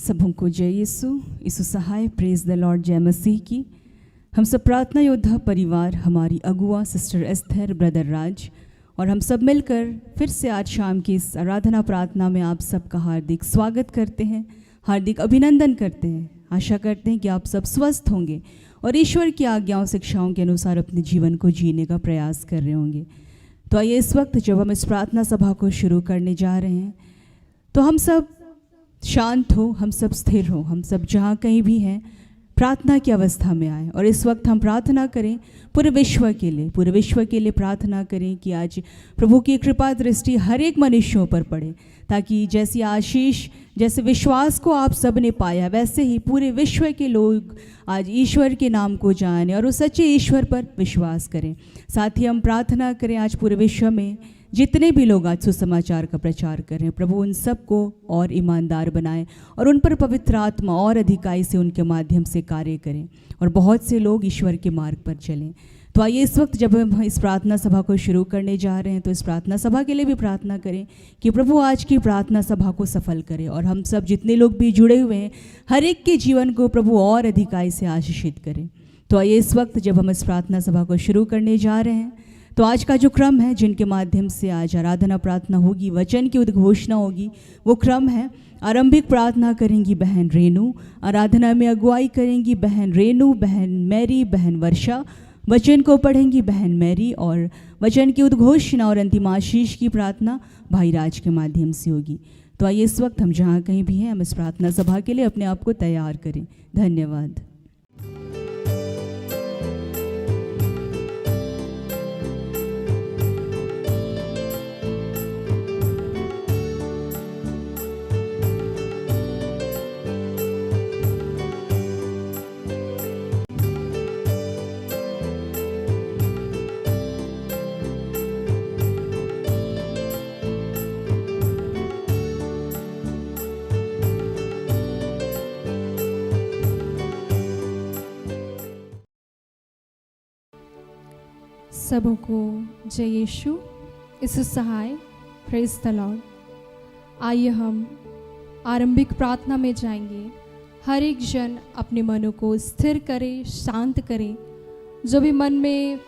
सबों को जय यीशु सहाय, प्रेज द लॉर्ड, जय मसीह की। हम सब प्रार्थना योद्धा परिवार, हमारी अगुआ सिस्टर एस्थर, ब्रदर राज और हम सब मिलकर फिर से आज शाम की इस आराधना प्रार्थना में आप सबका हार्दिक स्वागत करते हैं, हार्दिक अभिनंदन करते हैं। आशा करते हैं कि आप सब स्वस्थ होंगे और ईश्वर की आज्ञाओं शिक्षाओं के अनुसार अपने जीवन को जीने का प्रयास कर रहे होंगे। तो आइए इस वक्त जब हम इस प्रार्थना सभा को शुरू करने जा रहे हैं तो हम सब शांत हो, हम सब स्थिर हो, हम सब जहाँ कहीं भी हैं प्रार्थना की अवस्था में आए और इस वक्त हम प्रार्थना करें पूरे विश्व के लिए प्रार्थना करें कि आज प्रभु की कृपा दृष्टि हर एक मनुष्यों पर पड़े, ताकि जैसी आशीष, जैसे विश्वास को आप सब ने पाया वैसे ही पूरे विश्व के लोग आज ईश्वर के नाम को जाने और उस सच्चे ईश्वर पर विश्वास करें। साथ ही हम प्रार्थना करें आज पूरे विश्व में जितने भी लोग आज सुसमाचार का प्रचार करें, प्रभु उन सबको और ईमानदार बनाएं और उन पर पवित्र आत्मा और अधिकाई से उनके माध्यम से कार्य करें और बहुत से लोग ईश्वर के मार्ग पर चलें। तो आइए इस वक्त जब हम इस प्रार्थना सभा को शुरू करने जा रहे हैं तो इस प्रार्थना सभा के लिए भी प्रार्थना करें कि प्रभु आज की प्रार्थना सभा को सफल करें और हम सब जितने लोग भी जुड़े हुए हैं हर एक के जीवन को प्रभु और अधिकाई से आशीषित करें। तो आइए इस वक्त जब हम इस प्रार्थना सभा को शुरू करने जा रहे हैं तो आज का जो क्रम है, जिनके माध्यम से आज आराधना प्रार्थना होगी, वचन की उद्घोषणा होगी, वो क्रम है। आरंभिक प्रार्थना करेंगी बहन रेनू, आराधना में अगुवाई करेंगी बहन रेनू, बहन मैरी, बहन वर्षा, वचन को पढ़ेंगी बहन मैरी और वचन की उद्घोषणा और अंतिम आशीष की प्रार्थना भाई राज के माध्यम से होगी। तो आइए इस वक्त हम जहाँ कहीं भी हैं हम इस प्रार्थना सभा के लिए अपने आप को तैयार करें। धन्यवाद। सबों को जय यीशु सहाय, प्रेज द लॉर्ड। आइए हम आरंभिक प्रार्थना में जाएंगे। हर एक जन अपने मनों को स्थिर करे, शांत करे। जो भी मन में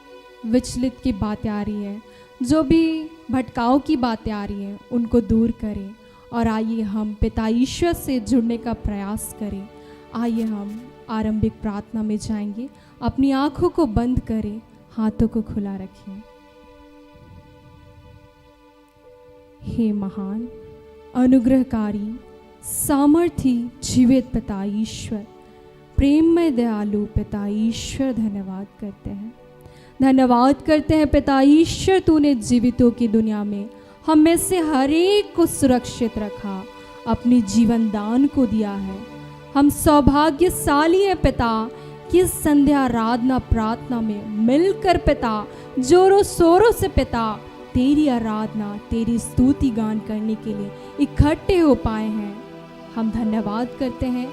विचलित की बातें आ रही हैं, जो भी भटकाव की बातें आ रही हैं, उनको दूर करें और आइए हम पिता ईश्वर से जुड़ने का प्रयास करें। आइए हम आरंभिक प्रार्थना में जाएंगे। अपनी आँखों को बंद करें, हाथों को खुला रखें। हे महान, अनुग्रहकारी, सामर्थी, जीवित पिता ईश्वर, प्रेममय दयालु पिता ईश्वर, धन्यवाद करते हैं। धन्यवाद करते हैं पिता ईश्वर, तूने जीवितों की दुनिया में हम में से हर एक को सुरक्षित रखा, अपनी जीवन दान को दिया है। हम सौभाग्यशाली हैं पिता कि संध्या आराधना प्रार्थना में मिलकर पिता जोरों शोरों से पिता तेरी आराधना, तेरी स्तुति गान करने के लिए इकट्ठे हो पाए हैं। हम धन्यवाद करते हैं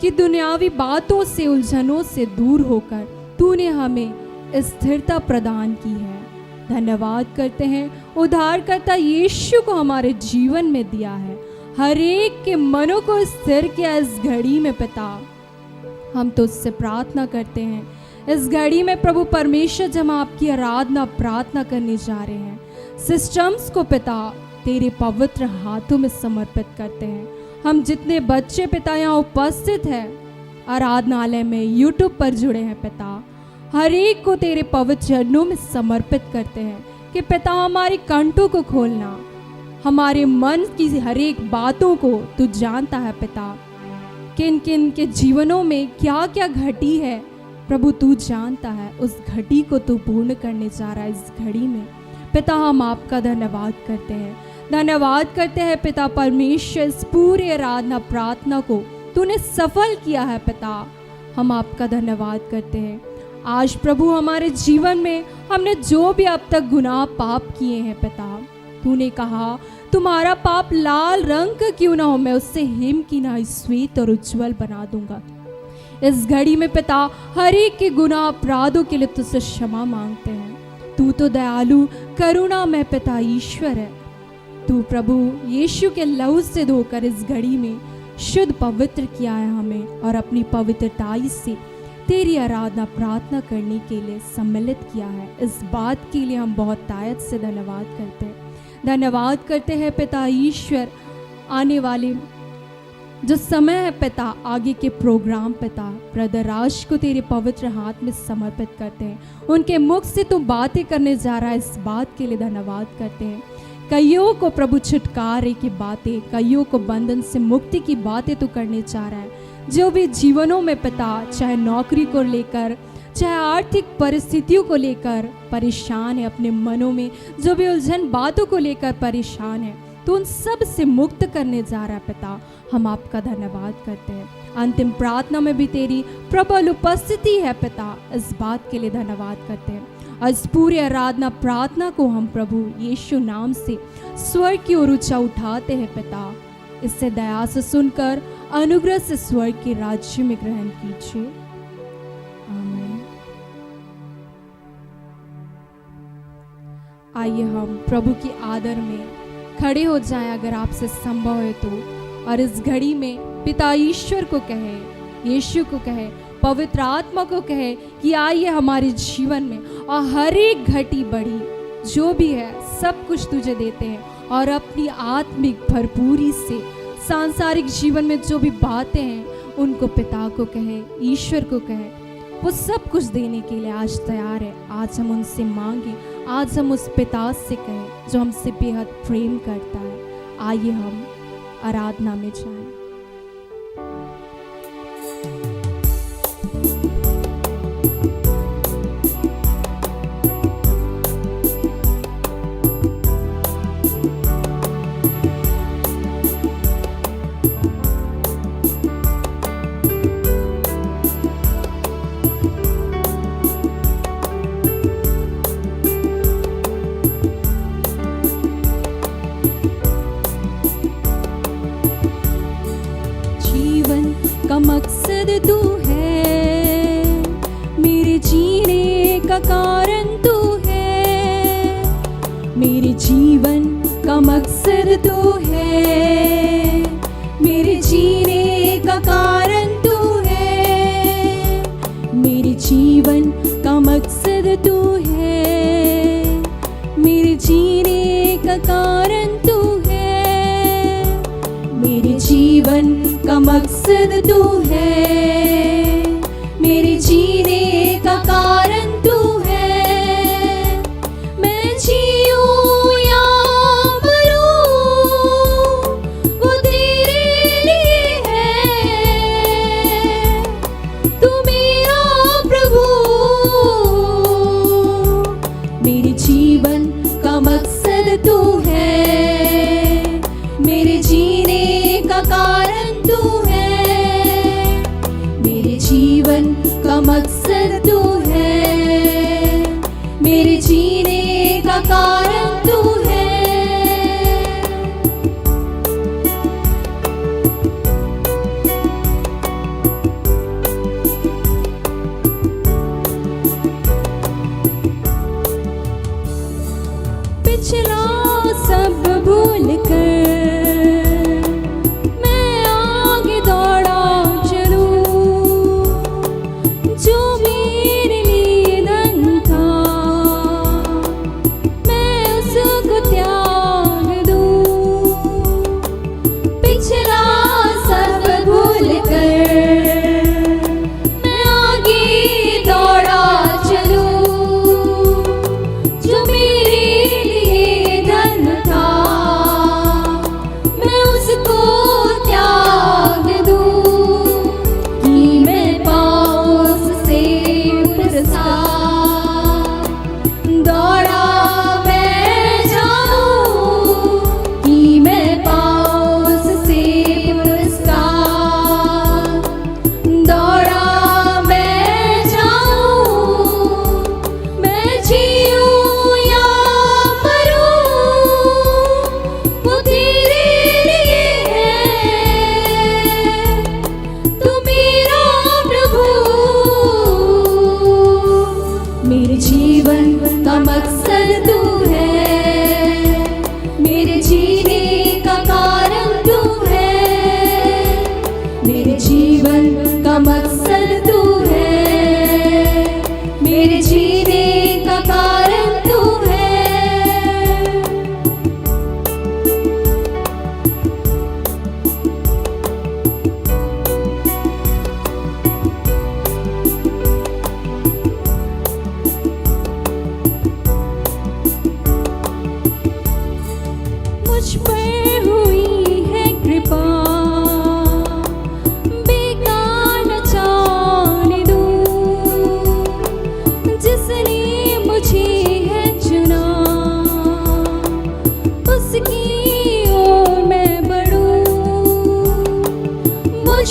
कि दुनियावी बातों से, उलझनों से दूर होकर तूने हमें स्थिरता प्रदान की है। धन्यवाद करते हैं उद्धारकर्ता यीशु को हमारे जीवन में दिया है, हर एक के मनों को स्थिर किया इस घड़ी में पिता। हम तो उससे प्रार्थना करते हैं इस घड़ी में प्रभु परमेश्वर, जब हम आपकी आराधना प्रार्थना करने जा रहे हैं, सिस्टम्स को पिता तेरे पवित्र हाथों में समर्पित करते हैं। हम जितने बच्चे पिता यहाँ उपस्थित हैं आराधनालय में, यूट्यूब पर जुड़े हैं पिता, हर एक को तेरे पवित्र चरणों में समर्पित करते हैं कि पिता हमारी कंठों को खोलना, हमारे मन की हर एक बातों को तू जानता है पिता। किन किन के जीवनों में क्या क्या घटी है प्रभु तू जानता है, उस घटी को तू पूर्ण करने जा रहा है इस घड़ी में पिता। हम आपका धन्यवाद करते हैं, धन्यवाद करते हैं पिता परमेश्वर, इस पूरे आराधना प्रार्थना को तूने सफल किया है पिता। हम आपका धन्यवाद करते हैं। आज प्रभु हमारे जीवन में हमने जो भी अब तक गुनाह पाप किए हैं पिता, तूने कहा तुम्हारा पाप लाल रंग का क्यों ना हो, मैं उससे हिम की ना श्वेत और उज्जवल बना दूंगा। इस घड़ी में पिता हर एक के गुनाह अपराधों के लिए तुझसे क्षमा मांगते हैं। तू तो दयालु करुणा में पिता ईश्वर है। तू प्रभु यीशु के लहू से धोकर इस घड़ी में शुद्ध पवित्र किया है हमें, और अपनी पवित्रताई से तेरी आराधना प्रार्थना करने के लिए सम्मिलित किया है। इस बात के लिए हम बहुत तायत से धन्यवाद करते हैं। धन्यवाद करते हैं पिता ईश्वर, आने वाले जो समय है पिता, आगे के प्रोग्राम पिता ब्रदर राज को तेरे पवित्र हाथ में समर्पित करते हैं। उनके मुख से तू बातें करने जा रहा है, इस बात के लिए धन्यवाद करते हैं। कईयों को प्रभु छुटकारे की बातें, कईयों को बंधन से मुक्ति की बातें तू करने जा रहा है। जो भी जीवनों में पिता, चाहे नौकरी को लेकर, चाहे आर्थिक परिस्थितियों को लेकर परेशान है, अपने मनों में जो भी उलझन बातों को लेकर परेशान है, तो उन सब से मुक्त करने जा रहा है पिता। हम आपका धन्यवाद करते हैं। अंतिम प्रार्थना में भी तेरी प्रबल उपस्थिति है पिता, इस बात के लिए धन्यवाद करते हैं। आज पूरी आराधना प्रार्थना को हम प्रभु यीशु नाम से स्वर्ग की ओर ऊंचा उठाते हैं पिता। इससे दया से सुनकर अनुग्रह से स्वर्ग के राज्य में ग्रहण कीजिए। आमीन। आइए हम प्रभु की आदर में खड़े हो जाएं, अगर आपसे संभव है तो, और इस घड़ी में पिता ईश्वर को कहे, यीशु को कहे, पवित्र आत्मा को कहे कि आइए हमारे जीवन में, और हर एक घटी बड़ी जो भी है सब कुछ तुझे देते हैं, और अपनी आत्मिक भरपूरी से सांसारिक जीवन में जो भी बातें हैं उनको पिता को कहे, ईश्वर को कहे, वो सब कुछ देने के लिए आज तैयार है। आज हम उनसे मांगे, आज हम उस पिता से कहें जो हमसे बेहद प्रेम करता है। आइए हम आराधना में जाएं। मकसद तू है, मेरे जीने का कारण तू है, मेरे जीवन का मकसद तू है, मेरे जीने का कारण तू है, मेरे जीवन का मकसद तू है, मेरे जीने का कारण तू है, मेरे जीवन का मकसद तू है, मेरे जीने का कारण तू है। मैं जीऊं या मरूं वो तेरे लिए है, तू मेरा प्रभु, मेरे जीवन का मकसद तू है, मेरे जीने का कारण तू है, मेरे जीवन का मकसद तू है, मेरे जीने का कारण तू है। पिछला सब भूल कर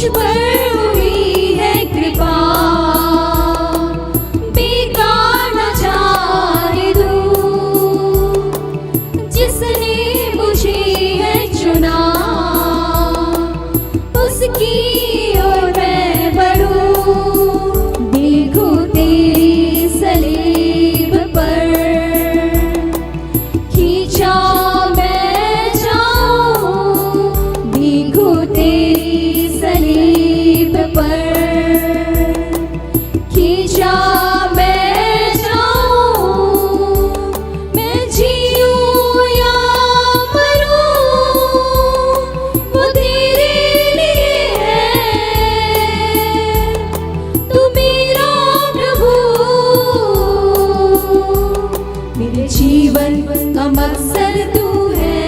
मुझ पर हुई है कृपा, बेकार न जाने दूं, जिसने मुझे है चुना, उसकी ओर मैं बढ़ूं। देखूं तेरी सलीब पर खींचा मैं जाऊं, देखूं तेरी सलीब पर खींचा मैं जाऊं। मैं जीऊं या मरूं, वो तेरे लिए है, तू मेरा प्रभु। मेरे जीवन का मकसद तू है,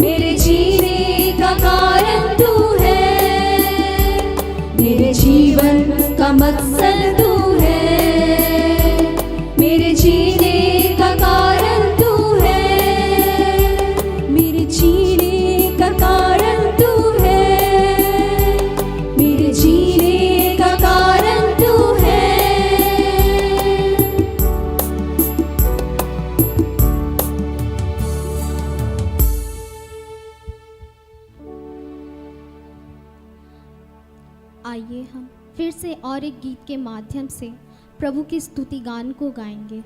मेरे जीने का कारण तू है, मेरे जीवन का मकसद तू है, मेरे जीने का कारण तू है, मेरे जीने का कारण तू है, मेरे जीने का कारण तू है। आइए हम फिर से और एक गीत के माध्यम से प्रभु की स्तुति गान को गाएंगे।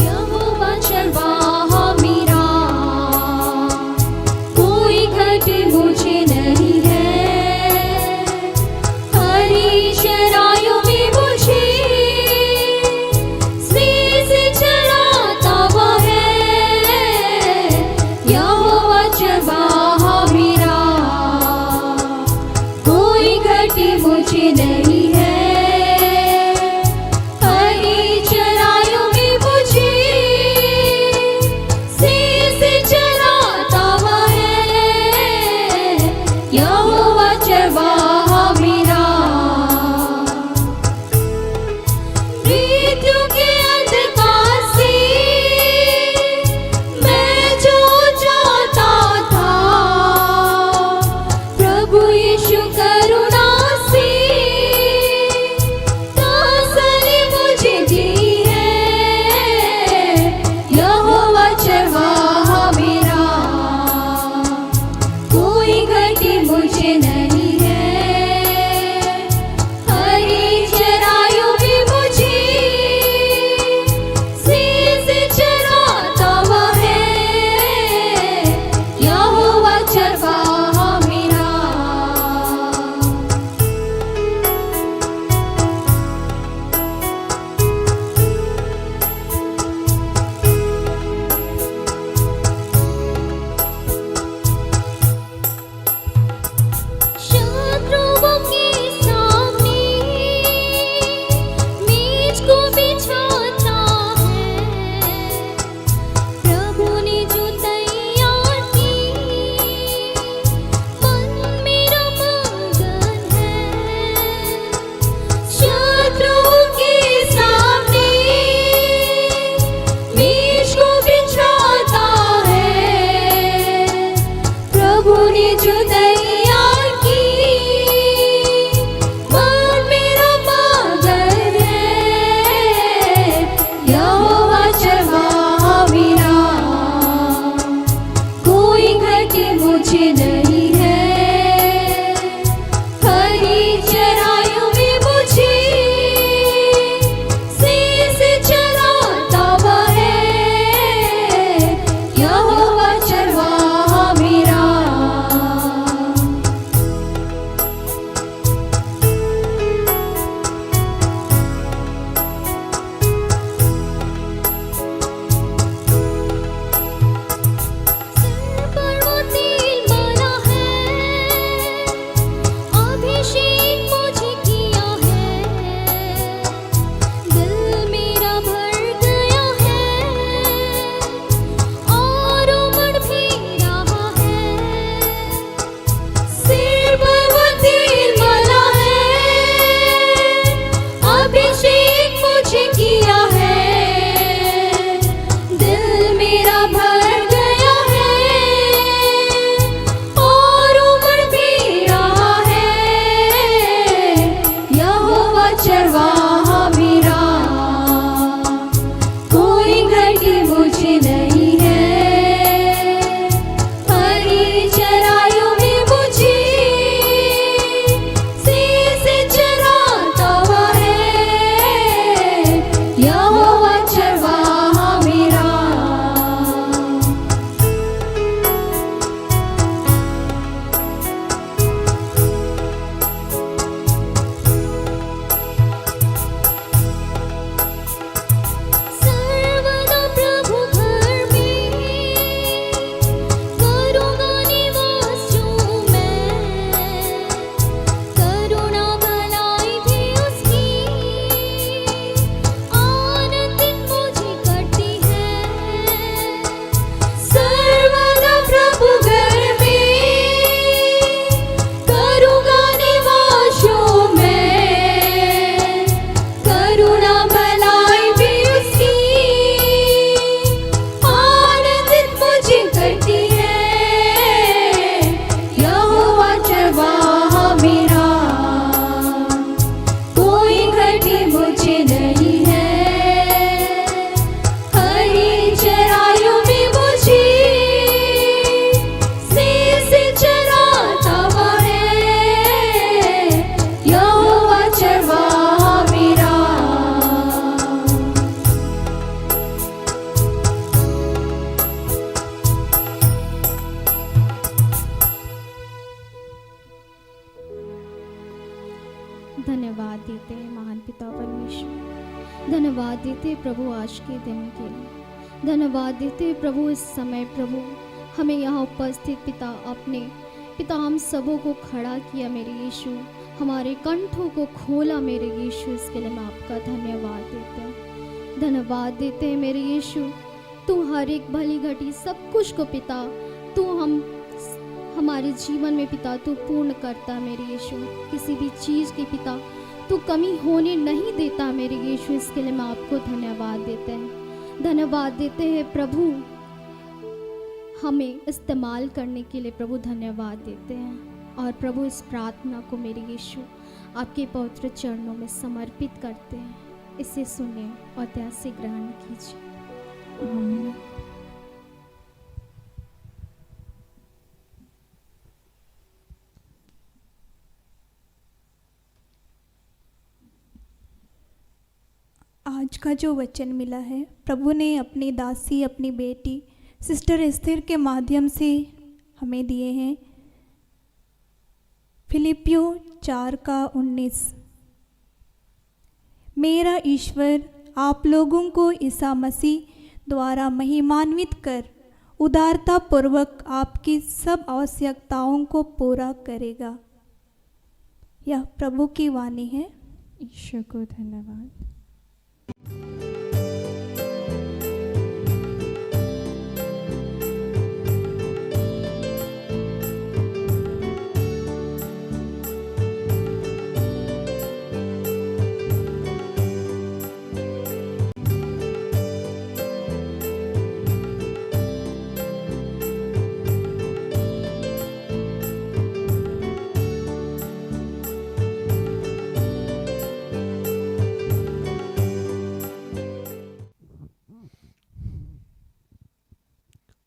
यहोवा चरवाहा मेरा, कोई घट मुझे नहीं है। हरी चराइयों में मुझे स्नेह से चराता हुआ है। यहोवा चरवाहा मेरा, कोई घट मुझे नहीं है। हरी चराइयों में मुझे स्नेह से चराता हुआ है। यहोवा चरवाहा मेरा, मृत्यु के अंधकार से मैं जो जाता था, प्रभु यीशु करुणा से धन्यवाद देते हैं महान पिता परमेश्वर। धन्यवाद देते हैं प्रभु आज के दिन के लिए। धन्यवाद देते हैं प्रभु इस समय प्रभु हमें यहाँ उपस्थित पिता अपने पिता हम सबों को खड़ा किया मेरे यीशु, हमारे कंठों को खोला मेरे यीशु, इसके लिए मैं आपका धन्यवाद देते हैं। धन्यवाद देते हैं मेरे यीशु, तू हर एक भली घटी सब कुछ को पिता तू हमारे जीवन में पिता तू पूर्ण करता है मेरे यीशु। किसी भी चीज़ की पिता तू कमी होने नहीं देता मेरे यीशु, इसके लिए मैं आपको धन्यवाद देते हैं। धन्यवाद देते हैं प्रभु हमें इस्तेमाल करने के लिए प्रभु धन्यवाद देते हैं। और प्रभु इस प्रार्थना को मेरे यीशु आपके पवित्र चरणों में समर्पित करते हैं। इसे सुने और दया से ग्रहण कीजिए। आमीन। आज का जो वचन मिला है प्रभु ने अपनी दासी अपनी बेटी सिस्टर एस्थर के माध्यम से हमें दिए हैं। फिलिपियों 4:19 मेरा ईश्वर आप लोगों को ईसा मसीह द्वारा महिमान्वित कर उदारता पूर्वक आपकी सब आवश्यकताओं को पूरा करेगा। यह प्रभु की वाणी है। ईश्वर को धन्यवाद।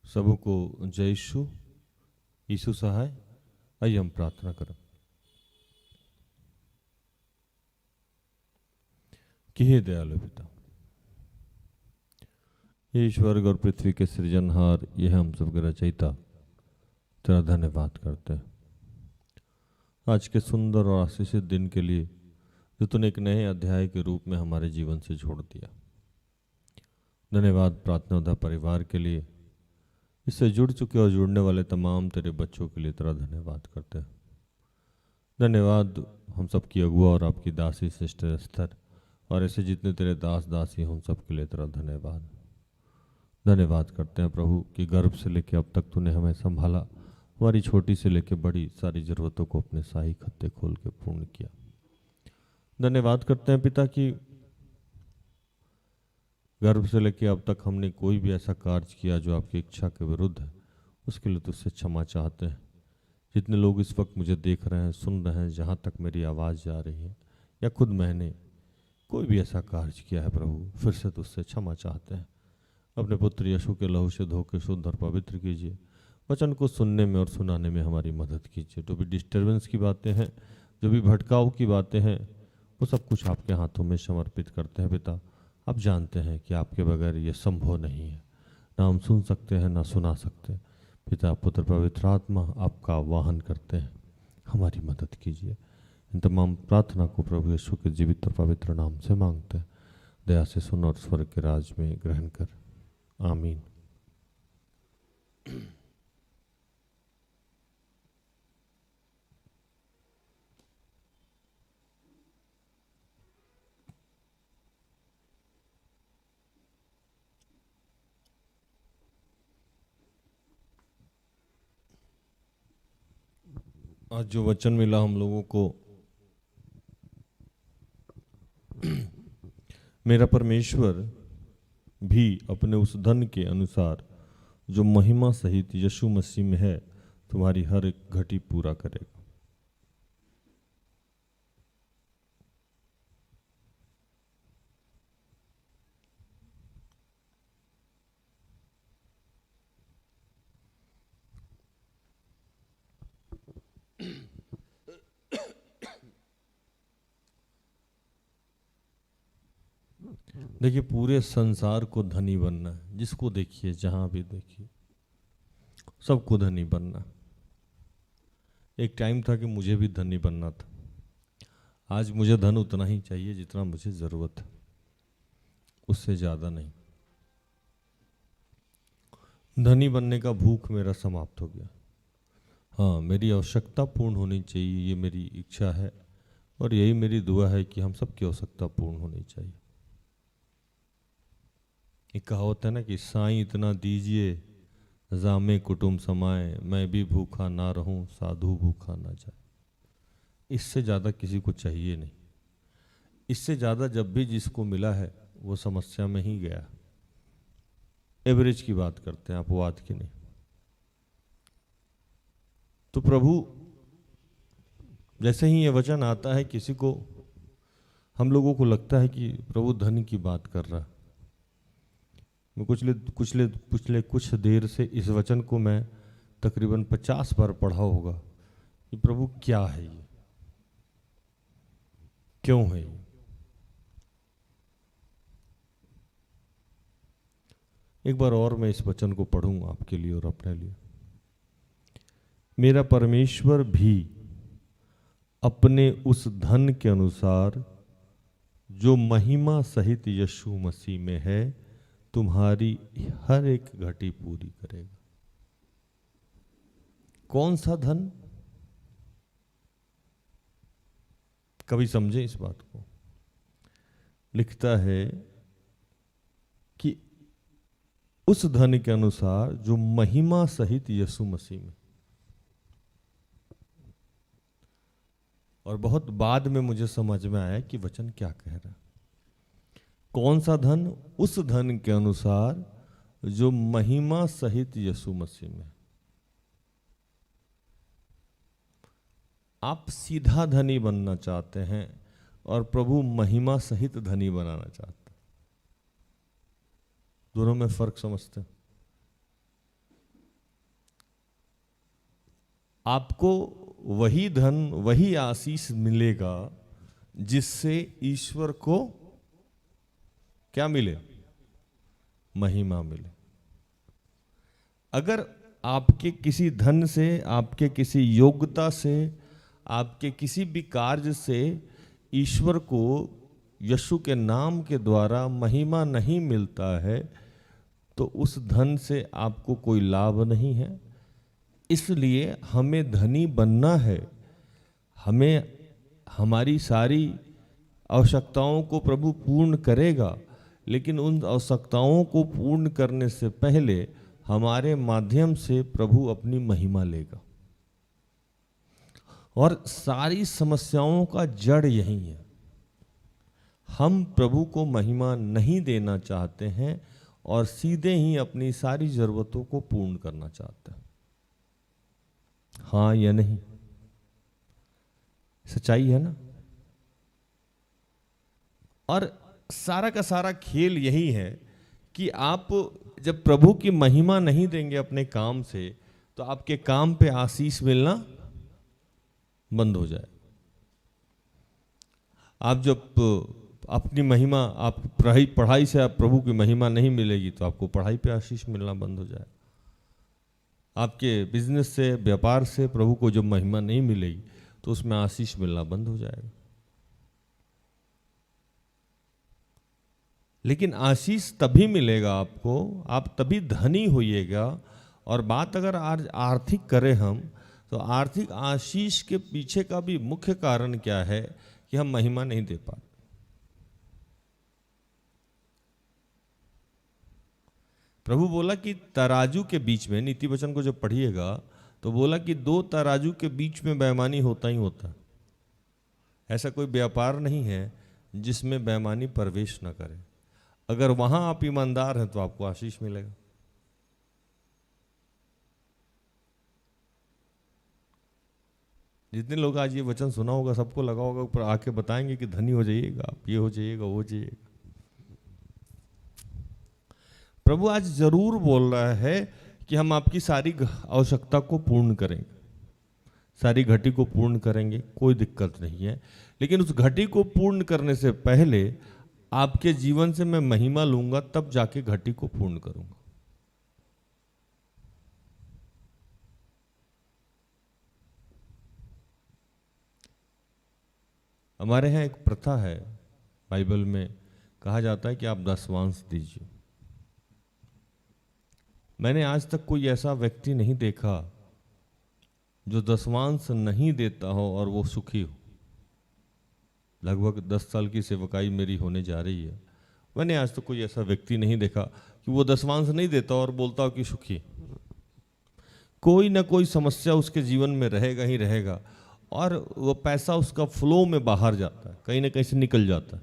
सबको जय यीशु। यीशु सहाय। आइए हम प्रार्थना करें कि हे दयालु पिता, ये स्वर्ग और पृथ्वी के सृजनहार, यह हम सब के रचयिता, तेरा धन्यवाद करते हैं आज के सुंदर और आशीषित दिन के लिए जो तूने एक नए अध्याय के रूप में हमारे जीवन से जोड़ दिया। धन्यवाद प्रार्थना परिवार के लिए, इससे जुड़ चुके और जुड़ने वाले तमाम तेरे बच्चों के लिए तेरा धन्यवाद करते हैं। धन्यवाद हम सब की अगुआ और आपकी दासी सिस्टर एस्थर और ऐसे जितने तेरे दास दासी हम सब के लिए तेरा धन्यवाद। धन्यवाद करते हैं प्रभु कि गर्भ से लेकर अब तक तूने हमें संभाला, हमारी छोटी से लेकर बड़ी सारी ज़रूरतों को अपने शाही खत्ते खोल के पूर्ण किया। धन्यवाद करते हैं पिता कि गर्भ से लेकर अब तक हमने कोई भी ऐसा कार्य किया जो आपकी इच्छा के विरुद्ध है, उसके लिए तुझसे क्षमा चाहते हैं। जितने लोग इस वक्त मुझे देख रहे हैं, सुन रहे हैं, जहाँ तक मेरी आवाज़ जा रही है या खुद मैंने कोई भी ऐसा कार्य किया है प्रभु, फिर से तुझसे क्षमा चाहते हैं। अपने पुत्र यीशु के लहू से धो के शुद्ध और पवित्र कीजिए। वचन को सुनने में और सुनाने में हमारी मदद कीजिए। जो भी डिस्टर्बेंस की बातें हैं, जो भी भटकाव की बातें हैं, वो सब कुछ आपके हाथों में समर्पित करते हैं पिता। आप जानते हैं कि आपके बगैर ये संभव नहीं है, ना हम सुन सकते हैं ना सुना सकते। पिता पुत्र पवित्र आत्मा आपका आह्वान करते हैं, हमारी मदद कीजिए। इन तमाम प्रार्थना को प्रभु यीशु के जीवित और पवित्र नाम से मांगते हैं। दया से सुन और स्वर्ग के राज में ग्रहण कर। आमीन। आज जो वचन मिला हम लोगों को, मेरा परमेश्वर भी अपने उस धन के अनुसार जो महिमा सहित यीशु मसीह में है तुम्हारी हर एक घटी पूरा करेगा। देखिए, पूरे संसार को धनी बनना है। जिसको देखिए, जहां भी देखिए, सबको धनी बनना। एक टाइम था कि मुझे भी धनी बनना था। आज मुझे धन उतना ही चाहिए जितना मुझे ज़रूरत है, उससे ज़्यादा नहीं। धनी बनने का भूख मेरा समाप्त हो गया। हाँ, मेरी आवश्यकता पूर्ण होनी चाहिए, ये मेरी इच्छा है और यही मेरी दुआ है कि हम सबकी आवश्यकता पूर्ण होनी चाहिए। एक कहावत है ना कि साईं इतना दीजिए जामे कुटुम समाए, मैं भी भूखा ना रहूं साधु भूखा ना जाए। इससे ज़्यादा किसी को चाहिए नहीं। इससे ज़्यादा जब भी जिसको मिला है वो समस्या में ही गया। एवरेज की बात करते हैं, अपवाद की नहीं। तो प्रभु, जैसे ही ये वचन आता है, किसी को, हम लोगों को लगता है कि प्रभु धन की बात कर रहा है। मैं कुछ देर से इस वचन को मैं तकरीबन 50 बार पढ़ा होगा कि प्रभु क्या है ये, क्यों है ये। एक बार और मैं इस वचन को पढ़ूं आपके लिए और अपने लिए। मेरा परमेश्वर भी अपने उस धन के अनुसार जो महिमा सहित यीशु मसीह में है तुम्हारी हर एक घटी पूरी करेगा। कौन सा धन? कभी समझे इस बात को। लिखता है कि उस धन के अनुसार जो महिमा सहित यीशु मसीह में। और बहुत बाद में मुझे समझ में आया कि वचन क्या कह रहा है। कौन सा धन? उस धन के अनुसार जो महिमा सहित यीशु मसीह में। आप सीधा धनी बनना चाहते हैं और प्रभु महिमा सहित धनी बनाना चाहते हैं। दोनों में फर्क समझते हैं? आपको वही धन, वही आशीष मिलेगा जिससे ईश्वर को क्या मिले? महिमा मिले। अगर आपके किसी धन से, आपके किसी योग्यता से, आपके किसी भी कार्य से ईश्वर को यीशु के नाम के द्वारा महिमा नहीं मिलता है तो उस धन से आपको कोई लाभ नहीं है। इसलिए हमें धनी बनना है। हमें हमारी सारी आवश्यकताओं को प्रभु पूर्ण करेगा, लेकिन उन आवश्यकताओं को पूर्ण करने से पहले हमारे माध्यम से प्रभु अपनी महिमा लेगा। और सारी समस्याओं का जड़ यही है। हम प्रभु को महिमा नहीं देना चाहते हैं और सीधे ही अपनी सारी जरूरतों को पूर्ण करना चाहते हैं। हाँ या नहीं? सच्चाई है ना? और सारा का सारा खेल यही है कि आप जब प्रभु की महिमा नहीं देंगे अपने काम से तो आपके काम पे आशीष मिलना बंद हो जाए। आप जब अपनी महिमा, आप पढ़ाई से आप प्रभु की महिमा नहीं मिलेगी तो आपको पढ़ाई पे आशीष मिलना बंद हो जाए। आपके बिजनेस से, व्यापार से प्रभु को जब महिमा नहीं मिलेगी तो उसमें आशीष मिलना बंद हो जाएगा। लेकिन आशीष तभी मिलेगा आपको, आप तभी धनी होइएगा। और बात अगर आर्थिक करें हम, तो आर्थिक आशीष के पीछे का भी मुख्य कारण क्या है कि हम महिमा नहीं दे पाते। प्रभु बोला कि तराजू के बीच में, नीति वचन को जब पढ़िएगा तो बोला कि 2 तराजू के बीच में बेईमानी होता ही होता है। ऐसा कोई व्यापार नहीं है जिसमें बेईमानी प्रवेश न करे। अगर वहां आप ईमानदार हैं तो आपको आशीष मिलेगा। जितने लोग आज ये वचन सुना होगा सबको लगा होगा ऊपर आके बताएंगे कि धनी हो जाइएगा आप, ये हो जाइएगा, वो हो जाइएगा। प्रभु आज जरूर बोल रहा है कि हम आपकी सारी आवश्यकता को पूर्ण करेंगे, सारी घटी को पूर्ण करेंगे, कोई दिक्कत नहीं है। लेकिन उस घटी को पूर्ण करने से पहले आपके जीवन से मैं महिमा लूंगा, तब जाके घटी को पूर्ण करूंगा। हमारे यहाँ एक प्रथा है, बाइबल में कहा जाता है कि आप दशवांश दीजिए। मैंने आज तक कोई ऐसा व्यक्ति नहीं देखा जो दशवांश नहीं देता हो और वो सुखी हो। लगभग 10 साल की सेवकाई मेरी होने जा रही है, मैंने आज तक कोई ऐसा व्यक्ति नहीं देखा कि वो दशवांश नहीं देता और बोलता हो कि सुखी। कोई ना कोई समस्या उसके जीवन में रहेगा ही रहेगा, और वो पैसा उसका फ्लो में बाहर जाता है, कहीं ना कहीं से निकल जाता है।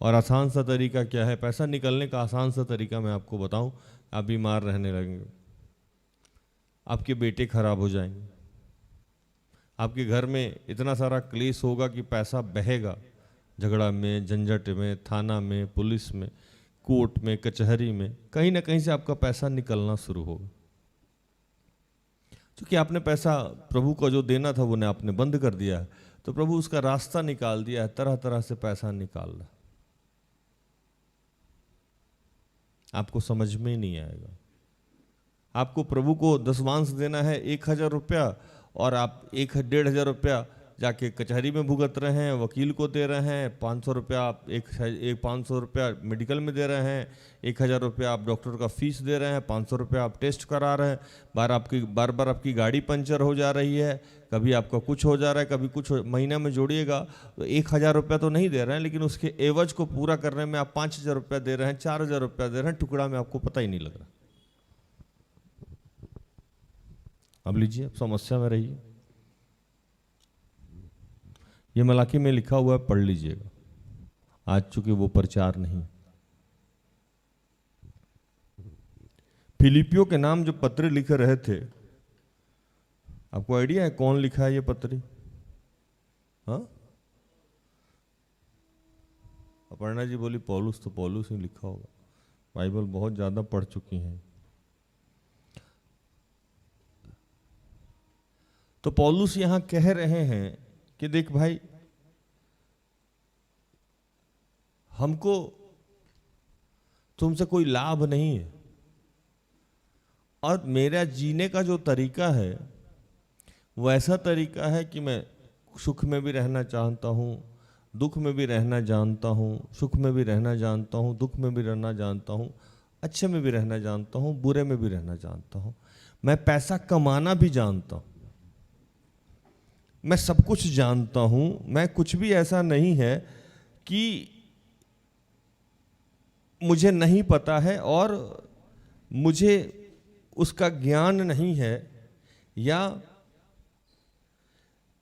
और आसान सा तरीका क्या है पैसा निकलने का? आसान सा तरीका मैं आपको बताऊं, आप बीमार रहने लगेंगे, आपके बेटे खराब हो जाएंगे, आपके घर में इतना सारा क्लेश होगा कि पैसा बहेगा, झगड़ा में, झंझट में, थाना में, पुलिस में, कोर्ट में, कचहरी में, कहीं ना कहीं से आपका पैसा निकलना शुरू होगा। क्योंकि आपने पैसा प्रभु का जो देना था वो ने आपने बंद कर दिया है, तो प्रभु उसका रास्ता निकाल दिया है, तरह तरह से पैसा निकाल रहा। आपको समझ में ही नहीं आएगा। आपको प्रभु को दशवांश देना है 1000 रुपया, और आप 1-1,500 रुपया जाके कचहरी में भुगत रहे हैं, वकील को दे रहे हैं, 500 रुपया आप 500 रुपया मेडिकल में दे रहे हैं, 1000 रुपया आप डॉक्टर का फीस दे रहे हैं, 500 रुपया आप टेस्ट करा रहे हैं, बार बार आपकी गाड़ी पंचर हो जा रही है, कभी आपका कुछ हो जा रहा है, कभी कुछ महीना में जोड़िएगा तो 1000 रुपया तो नहीं दे रहे हैं, लेकिन उसके एवज को पूरा करने में आप 5000 रुपया दे रहे हैं, 4000 रुपया दे रहे हैं, टुकड़ा में आपको पता ही नहीं लग रहा। अब लीजिए, अब समस्या में रहिए। ये मलाकी में लिखा हुआ है, पढ़ लीजिएगा, आज चूंकि वो प्रचार नहीं। फिलिपियों के नाम जो पत्र लिख रहे थे, आपको आइडिया है कौन लिखा है ये पत्री? हाँ, अपर्णा जी बोली पौलुस, तो पौलुस ही लिखा होगा, बाइबल बहुत ज्यादा पढ़ चुकी हैं। तो पौलुस यहां कह रहे हैं कि देख भाई, हमको तुमसे कोई लाभ नहीं है, और मेरा जीने का जो तरीका है वो ऐसा तरीका है कि मैं सुख में भी रहना चाहता हूँ, दुख में भी रहना जानता हूँ, सुख में भी रहना जानता हूँ, दुख में भी रहना जानता हूँ, अच्छे में भी रहना जानता हूँ, बुरे में भी रहना जानता हूँ, मैं पैसा कमाना भी जानता हूँ, मैं सब कुछ जानता हूँ। मैं कुछ भी ऐसा नहीं है कि मुझे नहीं पता है और मुझे उसका ज्ञान नहीं है, या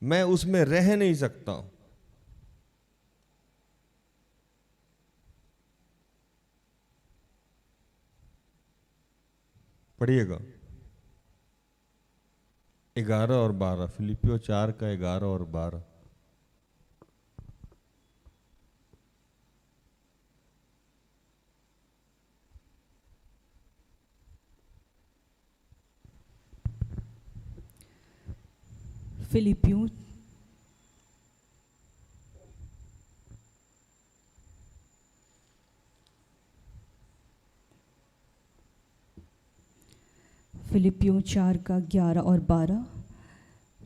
मैं उसमें रह नहीं सकता हूं। पढ़िएगा 11 और 12, फिलिपियों 4 का 11 और 12। फिलिपियों फिलिपियों 4 का 11 और 12।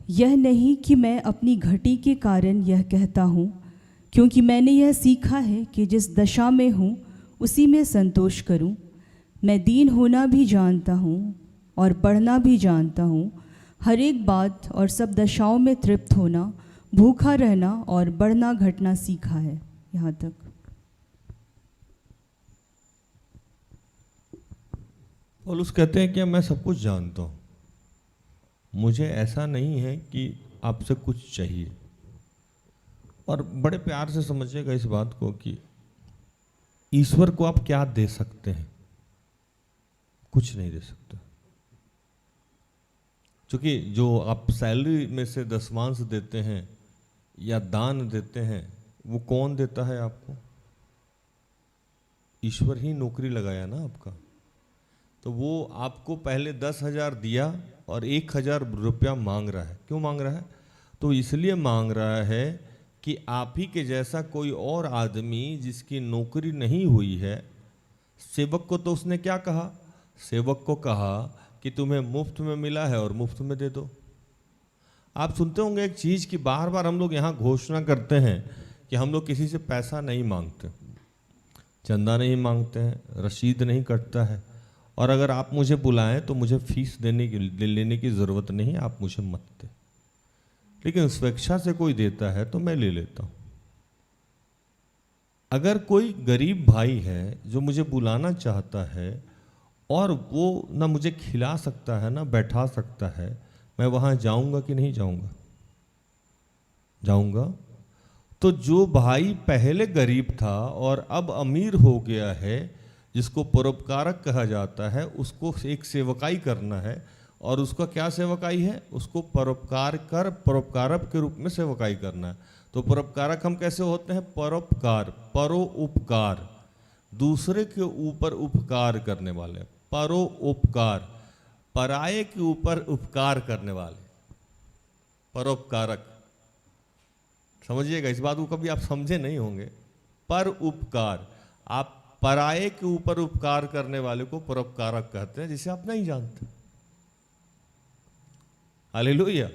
यह नहीं कि मैं अपनी घटी के कारण यह कहता हूँ, क्योंकि मैंने यह सीखा है कि जिस दशा में हूँ उसी में संतोष करूँ। मैं दीन होना भी जानता हूँ और बढ़ना भी जानता हूँ, हर एक बात और सब दशाओं में तृप्त होना, भूखा रहना और बढ़ना घटना सीखा है। यहाँ तक। पौलुस कहते हैं कि मैं सब कुछ जानता हूँ, मुझे ऐसा नहीं है कि आपसे कुछ चाहिए। और बड़े प्यार से समझिएगा इस बात को कि ईश्वर को आप क्या दे सकते हैं? कुछ नहीं दे सकते। क्योंकि जो आप सैलरी में से दशमांश देते हैं या दान देते हैं, वो कौन देता है आपको? ईश्वर ही नौकरी लगाया ना आपका। तो वो आपको पहले 10,000 दिया और 1,000 रुपया मांग रहा है। क्यों मांग रहा है? तो इसलिए मांग रहा है कि आप ही के जैसा कोई और आदमी जिसकी नौकरी नहीं हुई है, सेवक को तो उसने क्या कहा? सेवक को कहा कि तुम्हें मुफ्त में मिला है और मुफ्त में दे दो। आप सुनते होंगे एक चीज़ कि बार बार हम लोग यहाँ घोषणा करते हैं कि हम लोग किसी से पैसा नहीं मांगते, चंदा नहीं मांगते हैं, रसीद नहीं कटता है, और अगर आप मुझे बुलाएं तो मुझे फीस लेने की ज़रूरत नहीं, आप मुझे मत दें। लेकिन स्वेच्छा से कोई देता है तो मैं ले लेता हूँ। अगर कोई गरीब भाई है जो मुझे बुलाना चाहता है और वो ना मुझे खिला सकता है ना बैठा सकता है, मैं वहाँ जाऊँगा कि नहीं जाऊँगा? जाऊँगा। तो जो भाई पहले गरीब था और अब अमीर हो गया है, जिसको परोपकारक कहा जाता है, उसको एक सेवकाई करना है। और उसका क्या सेवकाई है? उसको परोपकारक के रूप में सेवकाई करना है। तो परोपकारक हम कैसे होते हैं? परोपकार, परोउपकार, दूसरे के ऊपर उपकार करने वाले, परोउपकार, पराये के ऊपर उपकार करने वाले, परोपकारक। समझिएगा, इस बात को कभी आप समझे नहीं होंगे। पर उपकार, आप पराये के ऊपर उपकार करने वाले को परोपकारक कहते हैं, जिसे आप नहीं जानते। हालेलुया।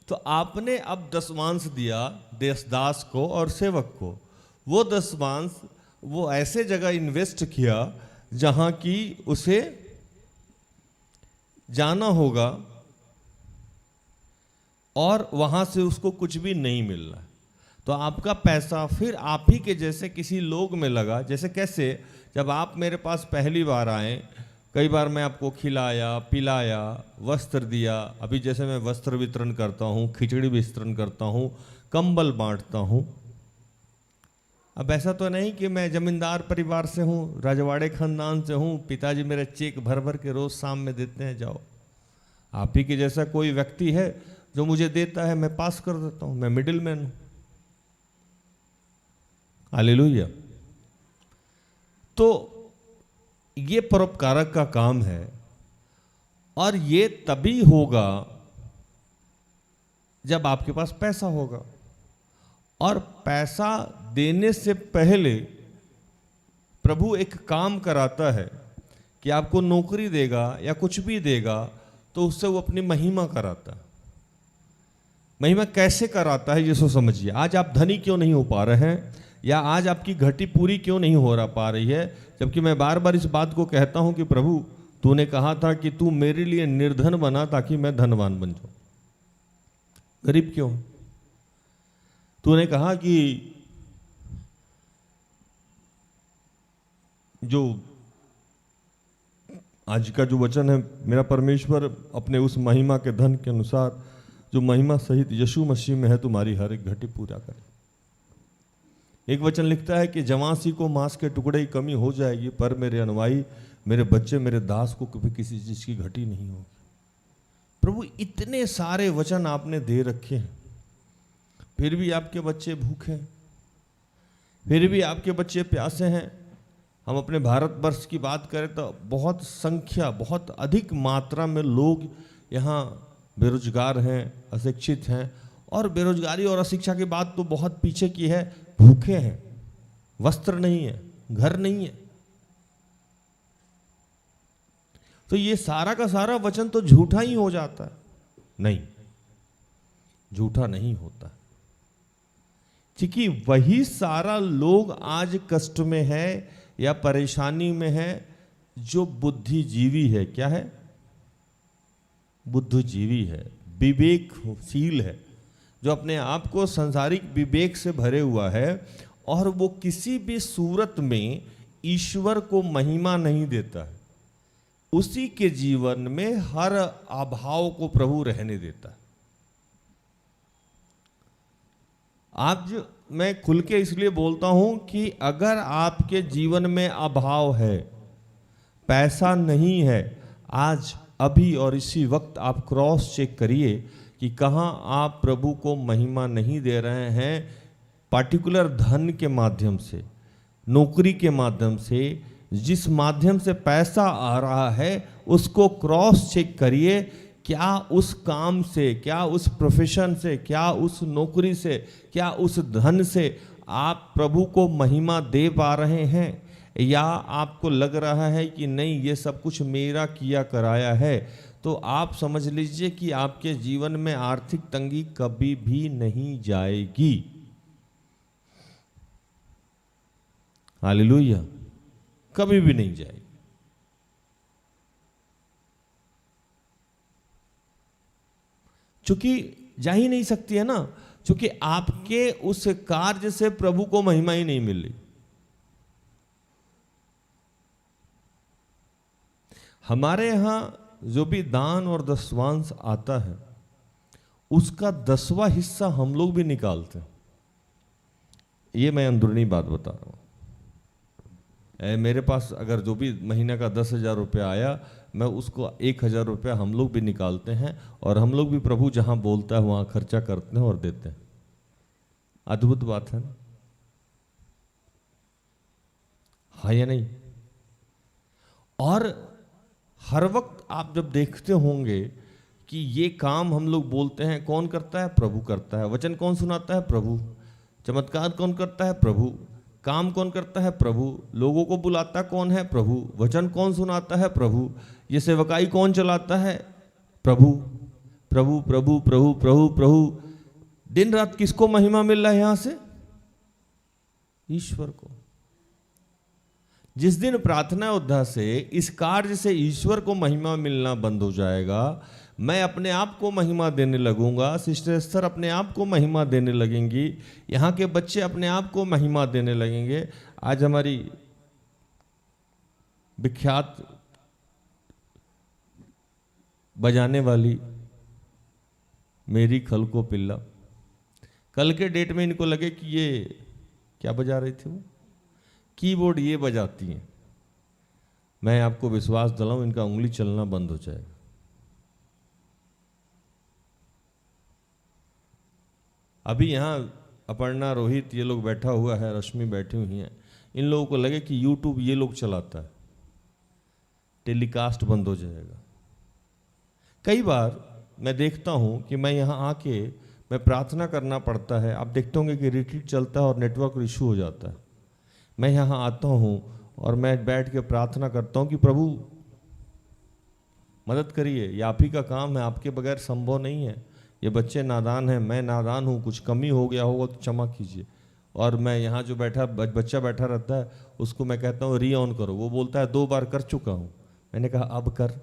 तो आपने अब दशमांश दिया देशदास को और सेवक को। वो दशमांश वो ऐसे जगह इन्वेस्ट किया जहां की उसे जाना होगा और वहां से उसको कुछ भी नहीं मिल रहा। तो आपका पैसा फिर आप ही के जैसे किसी लोग में लगा। जैसे कैसे? जब आप मेरे पास पहली बार आए, कई बार मैं आपको खिलाया, पिलाया, वस्त्र दिया। अभी जैसे मैं वस्त्र वितरण करता हूँ, खिचड़ी वितरण करता हूँ, कंबल बांटता हूँ। अब ऐसा तो नहीं कि मैं जमींदार परिवार से हूँ, राजवाड़े खानदान से हूँ, पिताजी मेरे चेक भर भर के रोज शाम में देते हैं, जाओ। आप ही के जैसा कोई व्यक्ति है जो मुझे देता है, मैं पास कर देता हूँ, मैं मिडिल मैन हूँ। हालेलुया। तो ये परोपकारक का काम है, और ये तभी होगा जब आपके पास पैसा होगा। और पैसा देने से पहले प्रभु एक काम कराता है कि आपको नौकरी देगा या कुछ भी देगा तो उससे वो अपनी महिमा कराता है। महिमा कैसे कराता है ये सो समझिए। आज आप धनी क्यों नहीं हो पा रहे हैं, या आज आपकी घटी पूरी क्यों नहीं हो पा रही है, जबकि मैं बार बार इस बात को कहता हूं कि प्रभु तूने कहा था कि तू मेरे लिए निर्धन बना ताकि मैं धनवान बन जाऊं। गरीब क्यों? तूने कहा कि जो आज का जो वचन है, मेरा परमेश्वर अपने उस महिमा के धन के अनुसार जो महिमा सहित यीशु मसीह में है तुम्हारी हर एक घटी पूरा करे। एक वचन लिखता है कि जवासी को मांस के टुकड़े की कमी हो जाएगी, पर मेरे अनुयायी, मेरे बच्चे, मेरे दास को कभी किसी चीज की घटी नहीं होगी। प्रभु इतने सारे वचन आपने दे रखे हैं, फिर भी आपके बच्चे भूखे हैं, फिर भी आपके बच्चे प्यासे हैं। हम अपने भारतवर्ष की बात करें तो बहुत अधिक मात्रा में लोग यहाँ बेरोजगार हैं, अशिक्षित हैं। और बेरोजगारी और अशिक्षा की बात तो बहुत पीछे की है, भूखे हैं, वस्त्र नहीं है, घर नहीं है। तो ये सारा का सारा वचन तो झूठा ही हो जाता है। नहीं, झूठा नहीं होता, क्योंकि वही सारा लोग आज कष्ट में है या परेशानी में है जो बुद्धिजीवी है। क्या है? बुद्धिजीवी है, विवेकशील है, जो अपने आप को संसारिक विवेक से भरे हुआ है, और वो किसी भी सूरत में ईश्वर को महिमा नहीं देता है। उसी के जीवन में हर अभाव को प्रभु रहने देता है। आज मैं खुल के इसलिए बोलता हूं कि अगर आपके जीवन में अभाव है, पैसा नहीं है, आज अभी और इसी वक्त आप क्रॉस चेक करिए कि कहाँ आप प्रभु को महिमा नहीं दे रहे हैं। पार्टिकुलर धन के माध्यम से, नौकरी के माध्यम से, जिस माध्यम से पैसा आ रहा है उसको क्रॉस चेक करिए। क्या उस काम से, क्या उस प्रोफेशन से, क्या उस नौकरी से, क्या उस धन से आप प्रभु को महिमा दे पा रहे हैं, या आपको लग रहा है कि नहीं ये सब कुछ मेरा किया कराया है। तो आप समझ लीजिए कि आपके जीवन में आर्थिक तंगी कभी भी नहीं जाएगी। हालेलुया, कभी भी नहीं जाएगी। क्योंकि जा ही नहीं सकती है ना, क्योंकि आपके उस कार्य से प्रभु को महिमा ही नहीं मिल रही। हमारे यहां जो भी दान और दशवांश आता है उसका 10वां हिस्सा हम लोग भी निकालते हैं। ये मैं अंदरूनी बात बता रहा हूं। मेरे पास अगर जो भी महीने का 10,000 रुपया आया, मैं उसको 1,000 रुपया हम लोग भी निकालते हैं और हम लोग भी प्रभु जहां बोलता है वहां खर्चा करते हैं और देते हैं। अद्भुत बात है ना, हाँ या नहीं? और हर वक्त आप जब देखते होंगे कि ये काम हम लोग बोलते हैं, कौन करता है? प्रभु करता है। वचन कौन सुनाता है? प्रभु। चमत्कार कौन करता है? प्रभु। काम कौन करता है? प्रभु। लोगों को बुलाता कौन है? प्रभु। वचन कौन सुनाता है? प्रभु। ये सेवकाई कौन चलाता है? प्रभु। प्रभु प्रभु प्रभु प्रभु प्रभु। दिन रात किसको महिमा मिल रहा है यहां से? ईश्वर को। जिस दिन प्रार्थना योद्धा से इस कार्य से ईश्वर को महिमा मिलना बंद हो जाएगा, मैं अपने आप को महिमा देने लगूंगा, सिस्टर एस्थर अपने आप को महिमा देने लगेंगी, यहाँ के बच्चे अपने आप को महिमा देने लगेंगे। आज हमारी विख्यात बजाने वाली मेरी खलको पिल्ला, कल के डेट में इनको लगे कि ये क्या बजा रही थी, वो कीबोर्ड ये बजाती हैं। मैं आपको विश्वास दिलाऊं, इनका उंगली चलना बंद हो जाएगा। अभी यहाँ अपर्णा, रोहित ये लोग बैठा हुआ है, रश्मि बैठी हुई हैं, इन लोगों को लगे कि यूट्यूब ये लोग चलाता है, टेलीकास्ट बंद हो जाएगा। कई बार मैं देखता हूँ कि मैं यहाँ आके मैं प्रार्थना करना पड़ता है। आप देखते होंगे कि रिट्रीट चलता है और नेटवर्क इशू हो जाता है। मैं यहाँ आता हूँ और मैं बैठ के प्रार्थना करता हूँ कि प्रभु मदद करिए, ये आप ही का काम है, आपके बगैर संभव नहीं है। ये बच्चे नादान हैं, मैं नादान हूँ, कुछ कमी हो गया होगा तो क्षमा कीजिए। और मैं यहाँ जो बच्चा बैठा रहता है उसको मैं कहता हूँ री ऑन करो, वो बोलता है 2 बार कर चुका हूँ। मैंने कहा अब कर।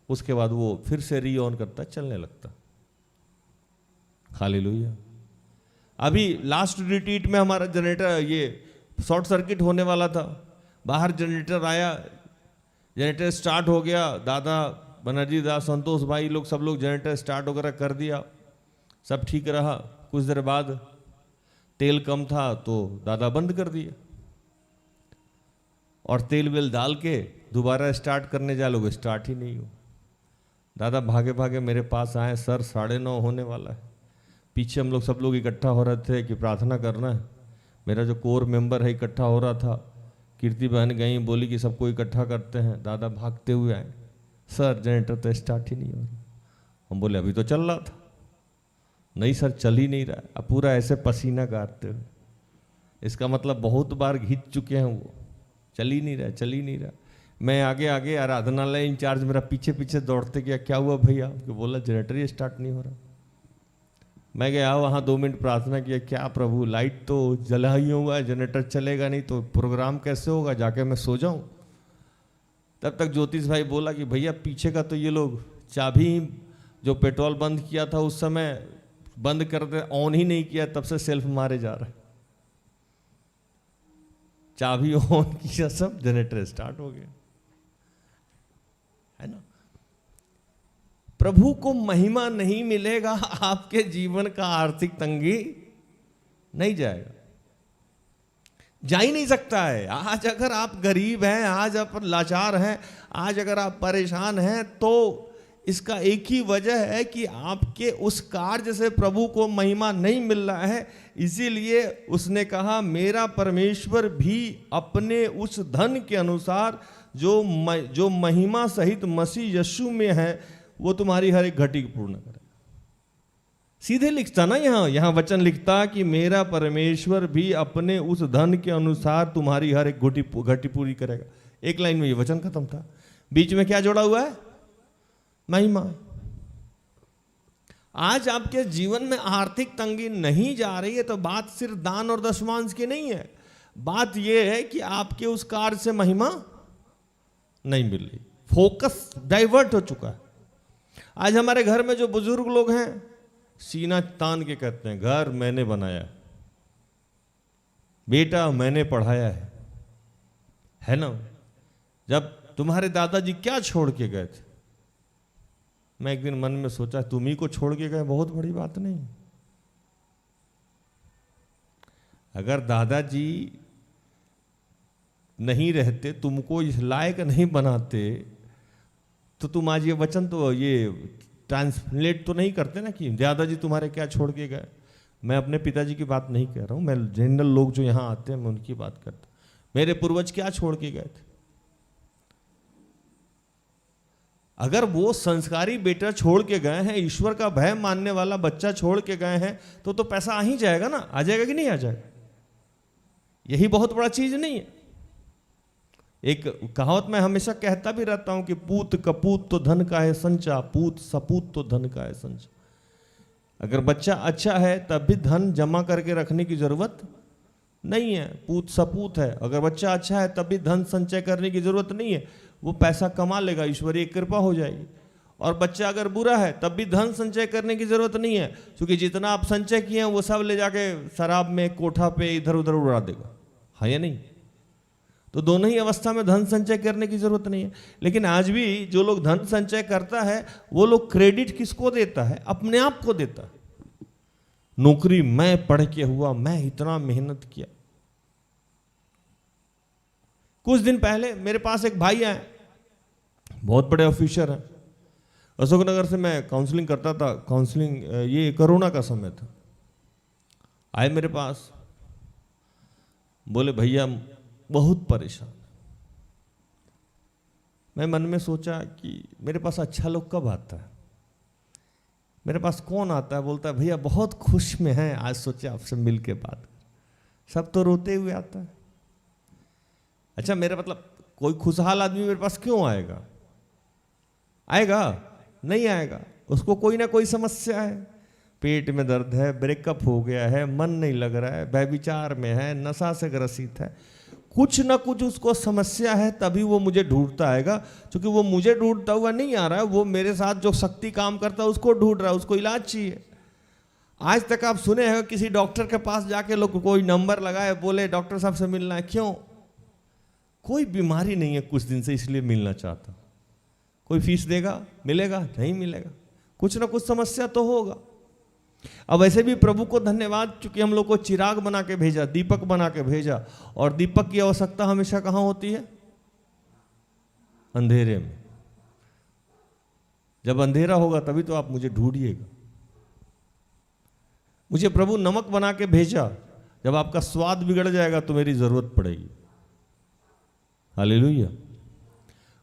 उसके बाद वो फिर से री ऑन करता है, चलने लगता। हालेलुया। अभी लास्ट रिट्रीट में हमारा जनरेटर ये शॉर्ट सर्किट होने वाला था, बाहर जनरेटर आया, जनरेटर स्टार्ट हो गया। दादा बनर्जी दास, संतोष भाई लोग, सब लोग जनरेटर स्टार्ट वगैरह कर दिया, सब ठीक रहा। कुछ देर बाद तेल कम था तो दादा बंद कर दिया और तेल वेल डाल के दोबारा स्टार्ट करने जा, लोग स्टार्ट ही नहीं हो। दादा भागे भागे मेरे पास आए, सर 9:30 होने वाला है। पीछे हम लोग सब लोग इकट्ठा हो रहे थे कि प्रार्थना करना है। मेरा जो कोर मेंबर है इकट्ठा हो रहा था। कीर्ति बहन गई, बोली कि सबको इकट्ठा करते हैं। दादा भागते हुए आए, सर जनरेटर तो स्टार्ट ही नहीं हो रहा। हम बोले अभी तो चल रहा था। नहीं सर, चल ही नहीं रहा। अब पूरा ऐसे पसीना गारते हुए, इसका मतलब बहुत बार घिंच चुके हैं वो, चल ही नहीं रहा, चल ही नहीं रहा। मैं आगे आगे, आराधनालय इंचार्ज मेरा पीछे पीछे दौड़ते गया, क्या हुआ भैया? बोला जनरेटर ही स्टार्ट नहीं हो रहा। मैं गया वहाँ 2 मिनट प्रार्थना किया, क्या प्रभु लाइट तो जला ही हुआ है, जनरेटर चलेगा नहीं तो प्रोग्राम कैसे होगा, जाके मैं सो जाऊँ। तब तक ज्योतिष भाई बोला कि भैया पीछे का तो ये लोग चाबी जो पेट्रोल बंद किया था उस समय बंद कर दे, ऑन ही नहीं किया, तब से सेल्फ मारे जा रहा है। चाबी ऑन किया, सब जनरेटर स्टार्ट हो गया, है ना। प्रभु को महिमा नहीं मिलेगा, आपके जीवन का आर्थिक तंगी नहीं जाएगा, जा ही नहीं सकता है। आज अगर आप गरीब हैं, आज आप लाचार हैं, आज अगर आप परेशान हैं, तो इसका एक ही वजह है कि आपके उस कार्य से प्रभु को महिमा नहीं मिल रहा है। इसीलिए उसने कहा मेरा परमेश्वर भी अपने उस धन के अनुसार जो महिमा सहित मसीह यीशु में है वो तुम्हारी हर एक घटी पूर्ण करेगा। सीधे लिखता ना, यहाँ वचन लिखता कि मेरा परमेश्वर भी अपने उस धन के अनुसार तुम्हारी हर एक घटी पूरी करेगा। एक लाइन में ये वचन खत्म था। बीच में क्या जोड़ा हुआ है? महिमा। आज आपके जीवन में आर्थिक तंगी नहीं जा रही है तो बात सिर्फ दान और दशमांश की नहीं है, बात यह है कि आपके उस कार्य से महिमा नहीं मिल रही, फोकस डाइवर्ट हो चुका है। आज हमारे घर में जो बुजुर्ग लोग हैं सीना तान के कहते हैं घर मैंने बनाया, बेटा मैंने पढ़ाया है ना। जब तुम्हारे दादाजी क्या छोड़ के गए थे, मैं एक दिन मन में सोचा तुम ही को छोड़ के गए, बहुत बड़ी बात नहीं। अगर दादाजी नहीं रहते, तुमको इस लायक नहीं बनाते, तो तुम आज ये वचन तो ये ट्रांसलेट तो नहीं करते ना कि दादाजी तुम्हारे क्या छोड़ के गए। मैं अपने पिताजी की बात नहीं कह रहा हूं, मैं जनरल लोग जो यहां आते हैं मैं उनकी बात करता हूं। मेरे पूर्वज क्या छोड़ के गए थे। अगर वो संस्कारी बेटा छोड़ के गए हैं, ईश्वर का भय मानने वाला बच्चा छोड़ के गए हैं, तो पैसा आ ही जाएगा ना। आ जाएगा कि नहीं आ जाएगा? यही बहुत बड़ा चीज नहीं है। एक कहावत मैं हमेशा कहता भी रहता हूं कि पूत कपूत तो धन का है संचा, पूत सपूत तो धन का है संचा। अगर बच्चा अच्छा है तब भी धन जमा करके रखने की जरूरत नहीं है, पूत सपूत है। अगर बच्चा अच्छा है तब भी धन संचय करने की जरूरत नहीं है, वो पैसा कमा लेगा, ईश्वरीय कृपा हो जाएगी। और बच्चा अगर बुरा है तब भी धन संचय करने की जरूरत नहीं है, क्योंकि जितना आप संचय किए हैं वो सब ले जाके शराब में, कोठा पे इधर उधर उड़ा देगा, है या नहीं? तो दोनों ही अवस्था में धन संचय करने की जरूरत नहीं है। लेकिन आज भी जो लोग धन संचय करता है वो लोग क्रेडिट किसको देता है? अपने आप को देता है। नौकरी मैं पढ़ के हुआ, मैं इतना मेहनत किया। कुछ दिन पहले मेरे पास एक भाई आए, बहुत बड़े ऑफिसर हैं। अशोकनगर से मैं काउंसलिंग करता था, काउंसलिंग ये कोरोना का समय था। आए मेरे पास, बोले भैया बहुत परेशान। मैं मन में सोचा कि मेरे पास अच्छा लोग कब आता है, मेरे पास कौन आता है? बोलता है भैया बहुत खुश में हैं, आज सोचे आपसे मिल के बात। सब तो रोते हुए आता है। अच्छा, मेरा मतलब कोई खुशहाल आदमी मेरे पास क्यों आएगा? आएगा? नहीं आएगा। उसको कोई ना कोई समस्या है, पेट में दर्द है, ब्रेकअप हो गया है, मन नहीं लग रहा है, व्यभिचार में है, नशा से ग्रसित है, कुछ ना कुछ उसको समस्या है, तभी वो मुझे ढूंढता आएगा। क्योंकि वो मुझे ढूंढता हुआ नहीं आ रहा है, वो मेरे साथ जो शक्ति काम करता है उसको ढूंढ रहा है, उसको इलाज चाहिए। आज तक आप सुने हैं किसी डॉक्टर के पास जाके लोग कोई नंबर लगाए, बोले डॉक्टर साहब से मिलना है? क्यों? कोई बीमारी नहीं है कुछ दिन से, इसलिए मिलना चाहता। कोई फीस देगा? मिलेगा? नहीं मिलेगा। कुछ ना कुछ समस्या तो होगा। अब ऐसे भी प्रभु को धन्यवाद, क्योंकि हम लोग को चिराग बना के भेजा, दीपक बना के भेजा। और दीपक की आवश्यकता हमेशा कहां होती है? अंधेरे में। जब अंधेरा होगा तभी तो आप मुझे ढूंढिएगा। मुझे प्रभु नमक बना के भेजा, जब आपका स्वाद बिगड़ जाएगा तो मेरी जरूरत पड़ेगी। हालेलुया।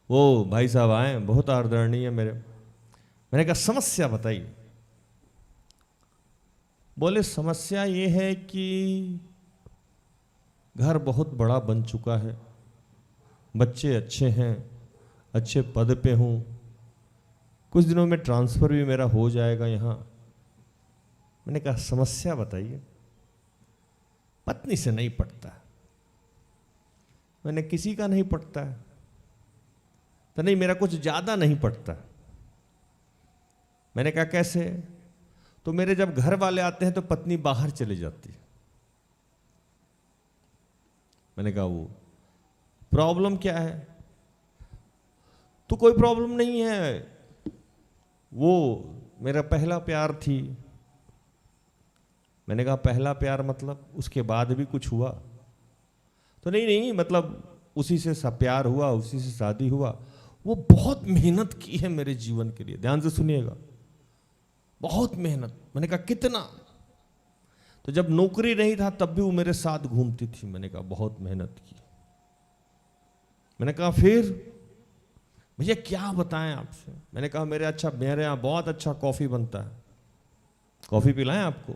वो भाई साहब आए, बहुत आदरणीय मेरे। मैंने कहा समस्या बताइए। बोले समस्या ये है कि घर बहुत बड़ा बन चुका है, बच्चे अच्छे हैं, अच्छे पद पे हूँ, कुछ दिनों में ट्रांसफ़र भी मेरा हो जाएगा यहाँ। मैंने कहा समस्या बताइए। पत्नी से नहीं पटता। मैंने किसी का नहीं पटता है तो नहीं, मेरा कुछ ज़्यादा नहीं पटता। मैंने कहा कैसे? तो मेरे जब घर वाले आते हैं तो पत्नी बाहर चली जाती है। मैंने कहा वो प्रॉब्लम क्या है? तो कोई प्रॉब्लम नहीं है, वो मेरा पहला प्यार थी। मैंने कहा पहला प्यार मतलब उसके बाद भी कुछ हुआ? तो नहीं, मतलब उसी से प्यार हुआ, उसी से शादी हुआ। वो बहुत मेहनत की है मेरे जीवन के लिए। ध्यान से सुनिएगा, बहुत मेहनत। मैंने कहा कितना? तो जब नौकरी नहीं था तब भी वो मेरे साथ घूमती थी। मैंने कहा बहुत मेहनत की। मैंने कहा फिर भैया क्या बताएं आपसे? मैंने कहा मेरे यहाँ बहुत अच्छा कॉफ़ी बनता है, कॉफ़ी पिलाएं आपको।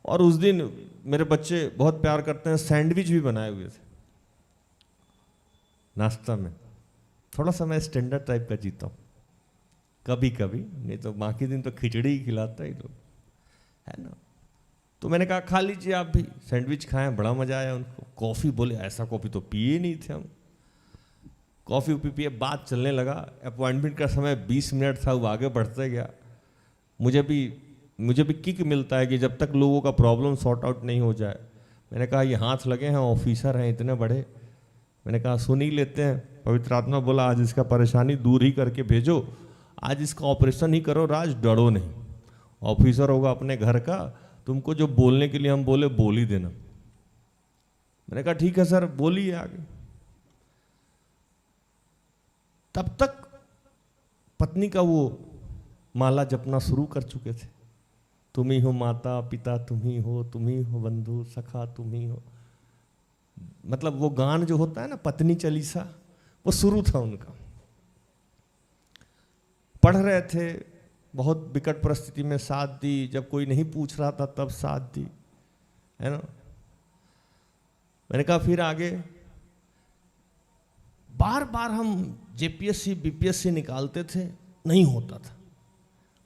और उस दिन मेरे बच्चे बहुत प्यार करते हैं, सैंडविच भी बनाए हुए थे नाश्ता में। थोड़ा सा मैं स्टैंडर्ड टाइप का जीता हूँ। कभी कभी, नहीं तो बाकी दिन तो खिचड़ी ही खिलाता ही लोग, है ना। तो मैंने कहा खा लीजिए आप भी, सैंडविच खाएं, बड़ा मजा आया उनको। कॉफ़ी बोले ऐसा कॉफ़ी तो पिए नहीं थे हम। कॉफ़ी पिए, बात चलने लगा। अपॉइंटमेंट का समय 20 मिनट था, वो आगे बढ़ते गया। मुझे भी किक मिलता है कि जब तक लोगों का प्रॉब्लम सॉर्ट आउट नहीं हो जाए। मैंने कहा ये हाथ लगे हैं, ऑफिसर हैं इतने बड़े, मैंने कहा सुन ही लेते हैं। पवित्र आत्मा बोला आज इसका परेशानी दूर ही करके भेजो, आज इसका ऑपरेशन ही करो राज, डरो नहीं। ऑफिसर होगा अपने घर का, तुमको जो बोलने के लिए हम बोले बोल ही देना। मैंने कहा ठीक है सर, बोलिए आगे। तब तक पत्नी का वो माला जपना शुरू कर चुके थे। तुम ही हो माता पिता, तुम ही हो बंधु सखा, तुम ही हो। मतलब वो गान जो होता है ना, पत्नी चालीसा, वो शुरू था उनका। पढ़ रहे थे, बहुत विकट परिस्थिति में साथ दी, जब कोई नहीं पूछ रहा था तब साथ दी, है ना। मैंने कहा फिर आगे। बार बार हम जेपीएससी बीपीएससी निकालते थे, नहीं होता था।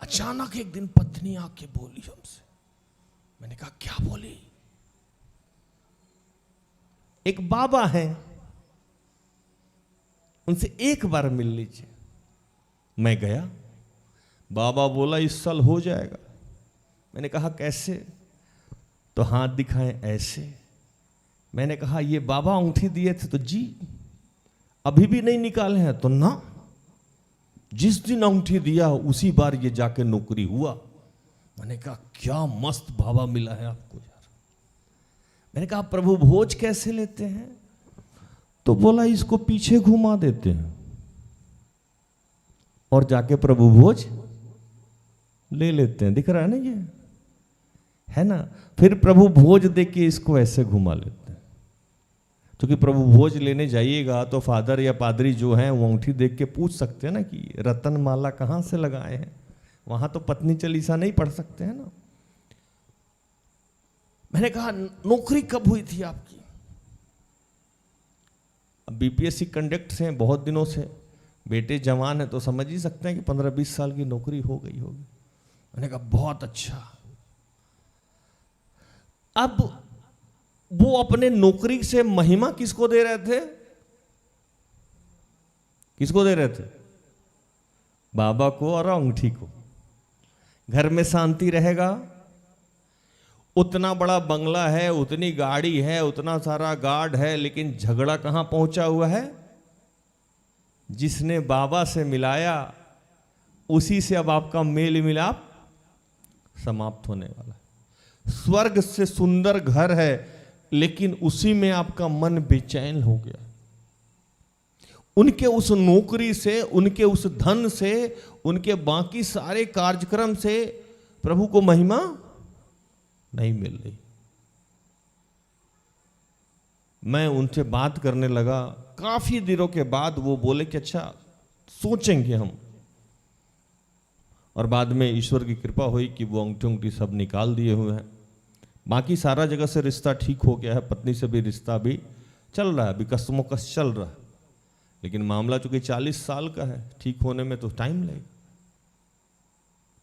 अचानक एक दिन पत्नी आके बोली हमसे, मैंने कहा क्या बोली? एक बाबा हैं, उनसे एक बार मिल लीजिए। मैं गया, बाबा बोला इस साल हो जाएगा। मैंने कहा कैसे? तो हाथ दिखाएं ऐसे। मैंने कहा ये बाबा अंगूठी दिए थे? तो जी। अभी भी नहीं निकाले हैं? तो ना, जिस दिन अंगूठी दिया उसी बार ये जाके नौकरी हुआ। मैंने कहा क्या मस्त बाबा मिला है आपको यार। मैंने कहा प्रभु भोज कैसे लेते हैं? तो बोला इसको पीछे घुमा देते हैं और जाके प्रभु भोज ले लेते हैं। दिख रहा है ना ये, है ना। फिर प्रभु भोज दे के इसको ऐसे घुमा लेते हैं। क्योंकि प्रभु भोज लेने जाइएगा तो फादर या पादरी जो हैं वो अंगूठी देख के पूछ सकते हैं ना कि रतन माला कहाँ से लगाए हैं। वहां तो पत्नी चालीसा नहीं पढ़ सकते हैं ना। मैंने कहा नौकरी कब हुई थी आपकी? अब बीपीएससी कंडक्ट से बहुत दिनों से, बेटे जवान है तो समझ ही सकते हैं कि 15-20 साल की नौकरी हो गई होगी। मैंने कहा बहुत अच्छा। अब वो अपने नौकरी से महिमा किसको दे रहे थे? किसको दे रहे थे? बाबा को और अंगूठी को। घर में शांति रहेगा, उतना बड़ा बंगला है, उतनी गाड़ी है, उतना सारा गार्ड है, लेकिन झगड़ा कहां पहुंचा हुआ है? जिसने बाबा से मिलाया उसी से अब आपका मेल मिलाप समाप्त होने वाला है। स्वर्ग से सुंदर घर है, लेकिन उसी में आपका मन बेचैन हो गया। उनके उस नौकरी से, उनके उस धन से, उनके बाकी सारे कार्यक्रम से प्रभु को महिमा नहीं मिल रही। मैं उनसे बात करने लगा, काफी दिनों के बाद वो बोले कि अच्छा सोचेंगे हम। और बाद में ईश्वर की कृपा हुई कि वो अंगूठी सब निकाल दिए हुए हैं। बाकी सारा जगह से रिश्ता ठीक हो गया है, पत्नी से भी रिश्ता भी चल रहा है, अभी कसमोकस चल रहा है। लेकिन मामला चूंकि 40 साल का है, ठीक होने में तो टाइम लगेगा।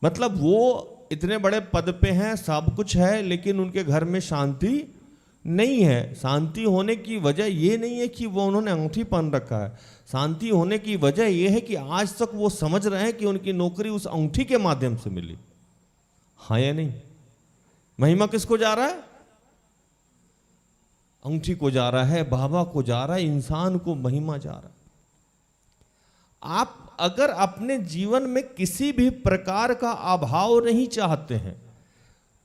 मतलब वो इतने बड़े पद पे हैं, सब कुछ है, लेकिन उनके घर में शांति नहीं है। शांति होने की वजह ये नहीं है कि वो उन्होंने अंगूठी पहन रखा है। शांति होने की वजह ये है कि आज तक वो समझ रहे हैं कि उनकी नौकरी उस अंगूठी के माध्यम से मिली। हाँ या नहीं? महिमा किसको जा रहा है? अंगूठी को जा रहा है, बाबा को जा रहा है, इंसान को महिमा जा रहा है। आप अगर अपने जीवन में किसी भी प्रकार का अभाव नहीं चाहते हैं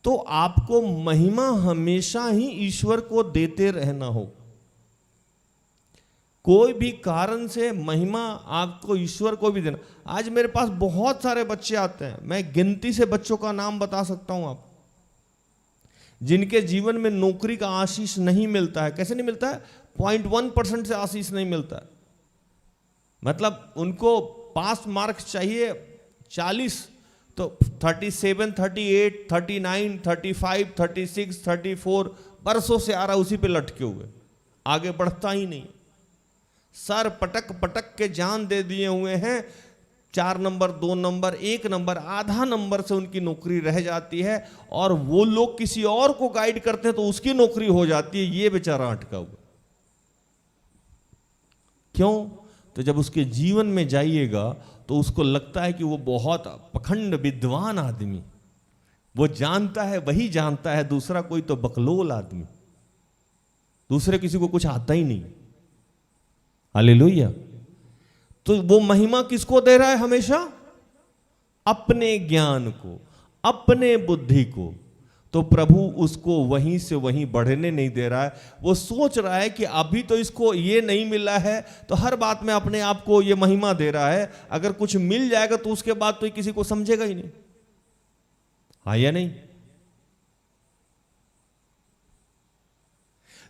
तो आपको महिमा हमेशा ही ईश्वर को देते रहना होगा। कोई भी कारण से महिमा आपको ईश्वर को भी देना। आज मेरे पास बहुत सारे बच्चे आते हैं, मैं गिनती से बच्चों का नाम बता सकता हूं आप, जिनके जीवन में नौकरी का आशीष नहीं मिलता है। कैसे नहीं मिलता है? 0.1% से आशीष नहीं मिलता है। मतलब उनको पास मार्क्स चाहिए 40, तो 37, 38, 39, 35, 36, 34 बरसों से आ रहा, उसी पे लटके हुए, आगे बढ़ता ही नहीं। सर पटक पटक के जान दे दिए हुए हैं, 4 नंबर, 2 नंबर, 1 नंबर, आधा नंबर से उनकी नौकरी रह जाती है और वो लोग किसी और को गाइड करते हैं तो उसकी नौकरी हो जाती है, ये बेचारा अटका हुआ। क्यों? तो जब उसके जीवन में जाइएगा तो उसको लगता है कि वो बहुत पखंड विद्वान आदमी, वो जानता है, वही जानता है, दूसरा कोई तो बकलोल आदमी, दूसरे किसी को कुछ आता ही नहीं। हालेलुया। तो वो महिमा किसको दे रहा है हमेशा? अपने ज्ञान को, अपने बुद्धि को। तो प्रभु उसको वहीं से वहीं बढ़ने नहीं दे रहा है। वो सोच रहा है कि अभी तो इसको ये नहीं मिला है तो हर बात में अपने आप को ये महिमा दे रहा है, अगर कुछ मिल जाएगा तो उसके बाद तो ये किसी को समझेगा ही नहीं। हाँ या नहीं?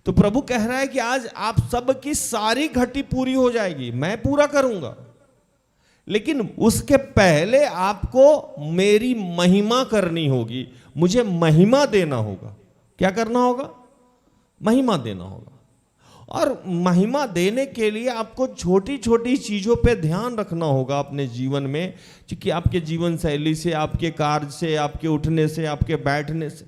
तो प्रभु कह रहा है कि आज आप सबकी सारी घटी पूरी हो जाएगी, मैं पूरा करूंगा, लेकिन उसके पहले आपको मेरी महिमा करनी होगी, मुझे महिमा देना होगा। क्या करना होगा? महिमा देना होगा। और महिमा देने के लिए आपको छोटी छोटी चीजों पे ध्यान रखना होगा अपने जीवन में, क्योंकि आपके जीवन शैली से, आपके कार्य से, आपके उठने से, आपके बैठने से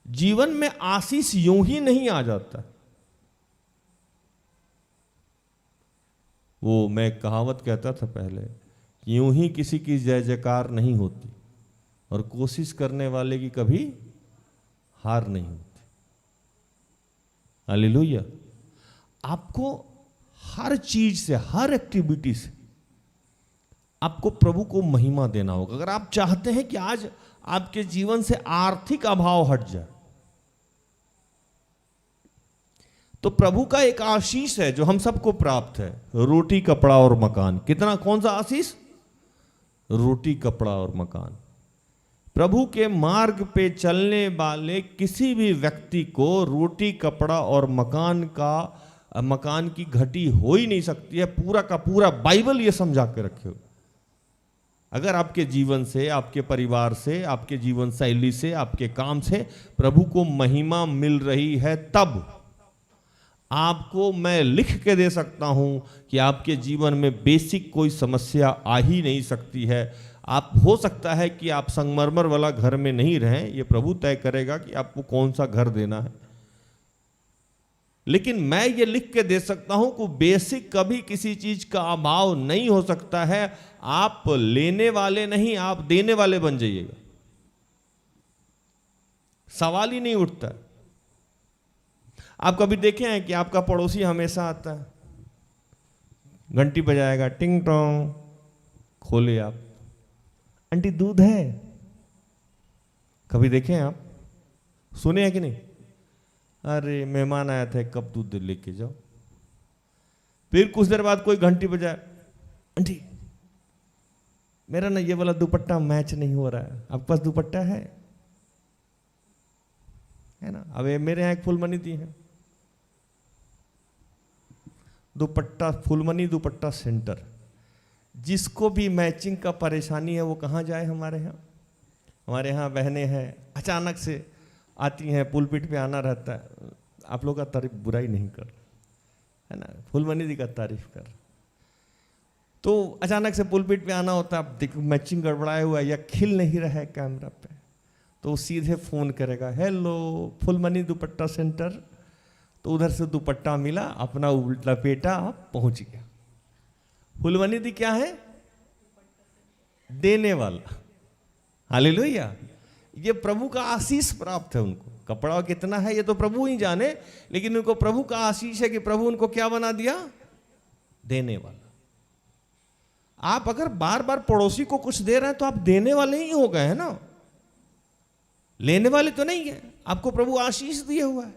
जीवन में आशीष यूं ही नहीं आ जाता। वो मैं कहावत कहता था पहले, यूं ही किसी की जय जयकार नहीं होती और कोशिश करने वाले की कभी हार नहीं होती। हालेलुया। आपको हर चीज से, हर एक्टिविटी से आपको प्रभु को महिमा देना होगा। अगर आप चाहते हैं कि आज आपके जीवन से आर्थिक अभाव हट जाए, तो प्रभु का एक आशीष है जो हम सबको प्राप्त है, रोटी, कपड़ा और मकान। कितना, कौन सा आशीष? रोटी, कपड़ा और मकान। प्रभु के मार्ग पे चलने वाले किसी भी व्यक्ति को रोटी, कपड़ा और मकान की घटी हो ही नहीं सकती है। पूरा का पूरा बाइबल ये समझा के रखे हो। अगर आपके जीवन से, आपके परिवार से, आपके जीवन शैली से, आपके काम से प्रभु को महिमा मिल रही है, तब आपको मैं लिख के दे सकता हूं कि आपके जीवन में बेसिक कोई समस्या आ ही नहीं सकती है। आप, हो सकता है कि आप संगमरमर वाला घर में नहीं रहें, ये प्रभु तय करेगा कि आपको कौन सा घर देना है, लेकिन मैं ये लिख के दे सकता हूं कि बेसिक कभी किसी चीज का अभाव नहीं हो सकता है। आप लेने वाले नहीं, आप देने वाले बन जाइएगा, सवाल ही नहीं उठता है। आप कभी देखे हैं कि आपका पड़ोसी हमेशा आता है, घंटी बजाएगा, टिंग टोंग, खोले आप, आंटी दूध है? कभी देखे हैं आप? सुने हैं कि नहीं? अरे मेहमान आया था, कब दूध लेके जाओ। फिर कुछ देर बाद कोई घंटी बजाए, आंटी मेरा ना ये वाला दुपट्टा मैच नहीं हो रहा है, आपके पास दुपट्टा है ना? अब मेरे यहाँ एक फुलमनी दी है, दुपट्टा फुलमनी दुपट्टा सेंटर। जिसको भी मैचिंग का परेशानी है वो कहाँ जाए? हमारे यहाँ बहनें हैं, अचानक से आती हैं, पुलपिट पे आना रहता है। आप लोग का तारीफ बुराई नहीं कर, है ना, फुलमनी दी का तारीफ कर। तो अचानक से पुलपिट पे आना होता है, देखो मैचिंग गड़बड़ाया हुआ है या खिल नहीं रहा है कैमरा पे, तो सीधे फोन करेगा, हेलो फुलमनी दुपट्टा सेंटर। तो उधर से दुपट्टा मिला, अपना उल्टा पेटा, आप पहुंच गया। फुलमनी दी क्या है? देने वाला। हालेलुया। ये प्रभु का आशीष प्राप्त है उनको। कपड़ा कितना है ये तो प्रभु ही जाने, लेकिन उनको प्रभु का आशीष है कि प्रभु उनको क्या बना दिया? देने वाला। आप अगर बार बार पड़ोसी को कुछ दे रहे हैं तो आप देने वाले ही हो गए हैं ना, लेने वाले तो नहीं है। आपको प्रभु आशीष दिया हुआ है,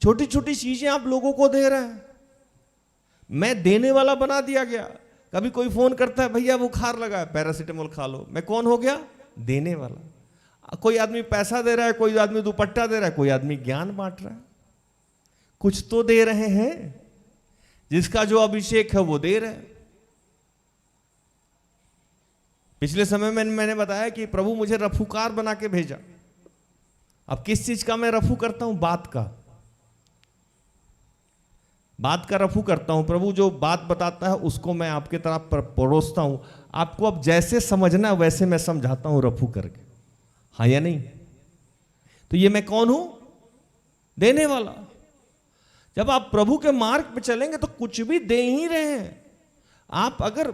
छोटी छोटी चीजें आप लोगों को दे रहे हैं। मैं देने वाला बना दिया गया। कभी कोई फोन करता है, भैया बुखार लगा है, पैरासीटामोल खा लो, मैं कौन हो गया? देने वाला। कोई आदमी पैसा दे रहा है, कोई आदमी दुपट्टा दे रहा है, कोई आदमी ज्ञान बांट रहा है। कुछ तो दे रहे हैं, जिसका जो अभिषेक है वो दे रहे हैं। पिछले समय में मैंने बताया कि प्रभु मुझे रफूकार बना के भेजा। अब किस चीज का मैं रफू करता हूं? बात का। बात का रफू करता हूँ, प्रभु जो बात बताता है उसको मैं आपके तरफ परोसता हूँ, आपको अब जैसे समझना है वैसे मैं समझाता हूँ रफू करके, हाँ या नहीं? तो ये मैं कौन हूं? देने वाला। जब आप प्रभु के मार्ग पे चलेंगे तो कुछ भी दे ही रहे हैं आप। अगर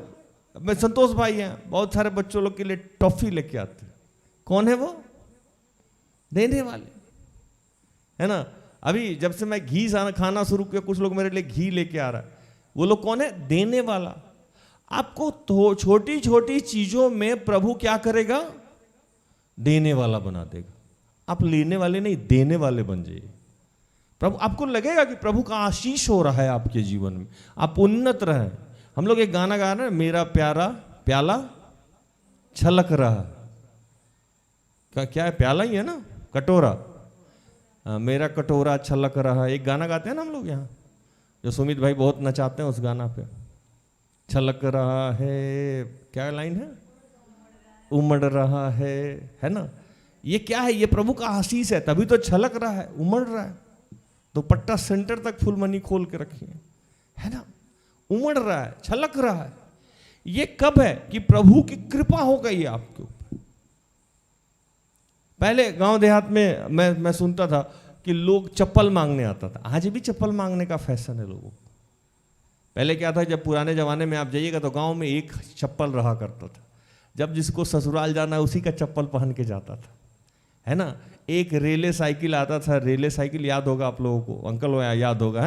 मैं संतोष भाई हैं, बहुत सारे बच्चों लोग के लिए टॉफी लेके आते हैं, कौन है वो? देने वाले, है ना। अभी जब से मैं घी खाना शुरू किया, कुछ लोग मेरे लिए घी लेके आ रहा है, वो लोग कौन है? देने वाला। आपको तो छोटी छोटी चीजों में प्रभु क्या करेगा? देने वाला बना देगा। आप लेने वाले नहीं, देने वाले बन जाइए। प्रभु, आपको लगेगा कि प्रभु का आशीष हो रहा है आपके जीवन में, आप उन्नत रहे। हम लोग एक गाना गा रहे हैं, मेरा प्यारा प्याला छलक रहा। क्या है? प्याला ही है ना, कटोरा। मेरा कटोरा छलक रहा, एक गाना गाते हैं ना हम लोग यहाँ, जो सुमित भाई बहुत नचाते हैं उस गाना पे। छलक रहा है, क्या लाइन है? उमड़ रहा है ना। ये क्या है? ये प्रभु का आशीष है, तभी तो छलक रहा है, उमड़ रहा है। तो पट्टा सेंटर तक फुलमनी खोल के रखिए, है ना। उमड़ रहा है, छलक रहा है। ये कब है? कि प्रभु की कृपा हो गई है आपके ऊपर। पहले गांव देहात में मैं सुनता था कि लोग चप्पल मांगने आता था। आज भी चप्पल मांगने का फैशन है लोगों को। पहले क्या था, जब पुराने जमाने में आप जाइएगा तो गांव में एक चप्पल रहा करता था। जब जिसको ससुराल जाना है उसी का चप्पल पहन के जाता था, है ना। एक रेले साइकिल आता था, रेले साइकिल याद होगा आप लोगों को, अंकल वो याद होगा,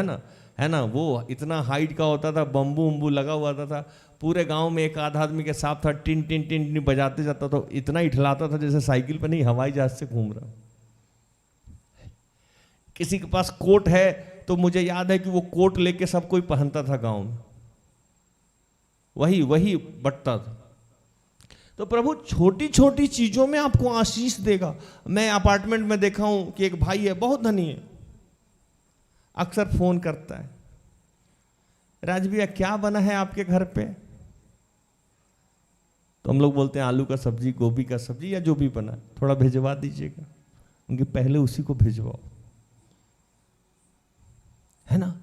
है ना। वो इतना हाइट का होता था, बम्बू उम्बू लगा हुआ था। पूरे गांव में एक आध आदमी के साथ था, टिन टिन टिन टिन बजाते जाता था। इतना इठलाता था जैसे साइकिल पर नहीं, हवाई जहाज से घूम रहा। किसी के पास कोट है तो मुझे याद है कि वो कोट लेके सब कोई पहनता था गांव में, वही बटता था। तो प्रभु छोटी छोटी चीजों में आपको आशीष देगा। मैं अपार्टमेंट में देखा हूं कि एक भाई है, बहुत धनी है, अक्सर फोन करता है, राज भैया क्या बना है आपके घर पे? तो हम लोग बोलते हैं आलू का सब्जी, गोभी का सब्जी, या जो भी बना है थोड़ा भिजवा दीजिएगा। उनके पहले उसी को भिजवाओ, है ना।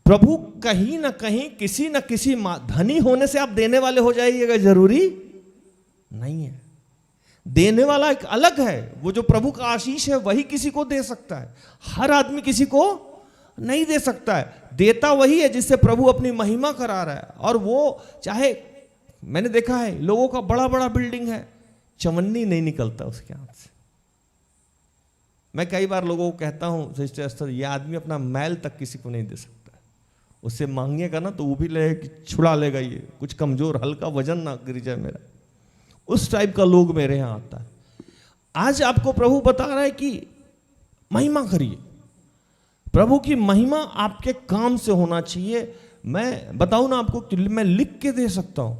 प्रभु कहीं ना कहीं किसी न किसी धनी होने से आप देने वाले हो जाइएगा, जरूरी नहीं है। देने वाला एक अलग है, वो जो प्रभु का आशीष है वही किसी को दे सकता है। हर आदमी किसी को नहीं दे सकता है। देता वही है जिससे प्रभु अपनी महिमा करा रहा है। और वो चाहे, मैंने देखा है लोगों का बड़ा बड़ा बिल्डिंग है, चवन्नी नहीं निकलता उसके हाथ से। मैं कई बार लोगों को कहता हूं, सिस्टर एस्थर, ये आदमी अपना मैल तक किसी को नहीं दे सकता। उससे मांगिएगा ना तो वो भी ले छुड़ा लेगा, ये कुछ कमजोर, हल्का वजन ना गिर जाए मेरा। उस टाइप का लोग मेरे यहां आता है। आज आपको प्रभु बता रहा है कि महिमा करिए। प्रभु की महिमा आपके काम से होना चाहिए। मैं बताऊं ना आपको कि मैं लिख के दे सकता हूं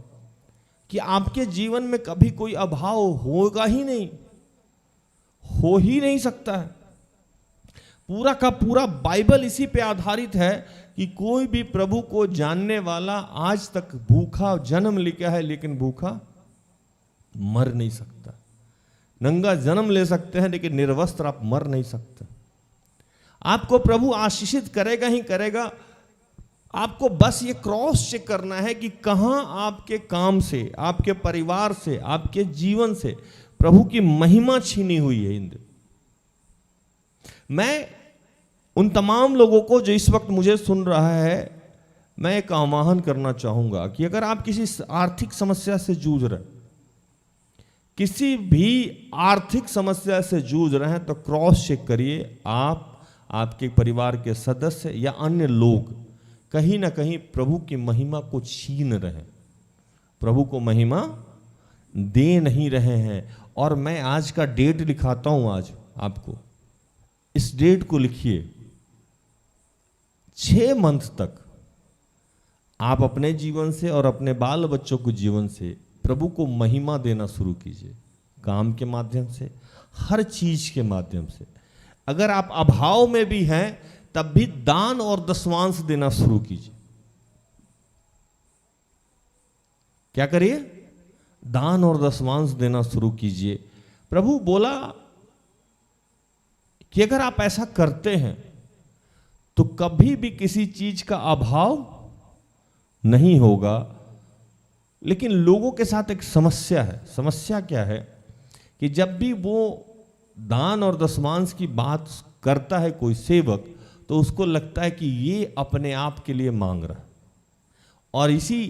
कि आपके जीवन में कभी कोई अभाव होगा ही नहीं, हो ही नहीं सकता है। पूरा का पूरा बाइबल इसी पे आधारित है कि कोई भी प्रभु को जानने वाला आज तक भूखा जन्म लिया है लेकिन भूखा मर नहीं सकता। नंगा जन्म ले सकते हैं लेकिन निर्वस्त्र आप मर नहीं सकते। आपको प्रभु आशीषित करेगा ही करेगा। आपको बस ये क्रॉस चेक करना है कि कहां आपके काम से, आपके परिवार से, आपके जीवन से प्रभु की महिमा छीनी हुई है। मैं उन तमाम लोगों को जो इस वक्त मुझे सुन रहा है, मैं एक आह्वान करना चाहूंगा कि अगर आप किसी आर्थिक समस्या से जूझ रहे, किसी भी आर्थिक समस्या से जूझ रहे हैं, तो क्रॉस चेक करिए। आप, आपके परिवार के सदस्य या अन्य लोग कहीं ना कहीं प्रभु की महिमा को छीन रहे हैं, प्रभु को महिमा दे नहीं रहे हैं। और मैं आज का डेट लिखाता हूं, आज आपको इस डेट को लिखिए। 6 मंथ तक आप अपने जीवन से और अपने बाल बच्चों के जीवन से प्रभु को महिमा देना शुरू कीजिए। काम के माध्यम से, हर चीज के माध्यम से। अगर आप अभाव में भी हैं तब भी दान और दशमांश देना शुरू कीजिए। क्या करिए? दान और दशमांश देना शुरू कीजिए। प्रभु बोला कि अगर आप ऐसा करते हैं तो कभी भी किसी चीज का अभाव नहीं होगा। लेकिन लोगों के साथ एक समस्या है। समस्या क्या है कि जब भी वो दान और दशमांश की बात करता है कोई सेवक, तो उसको लगता है कि ये अपने आप के लिए मांग रहा है, और इसी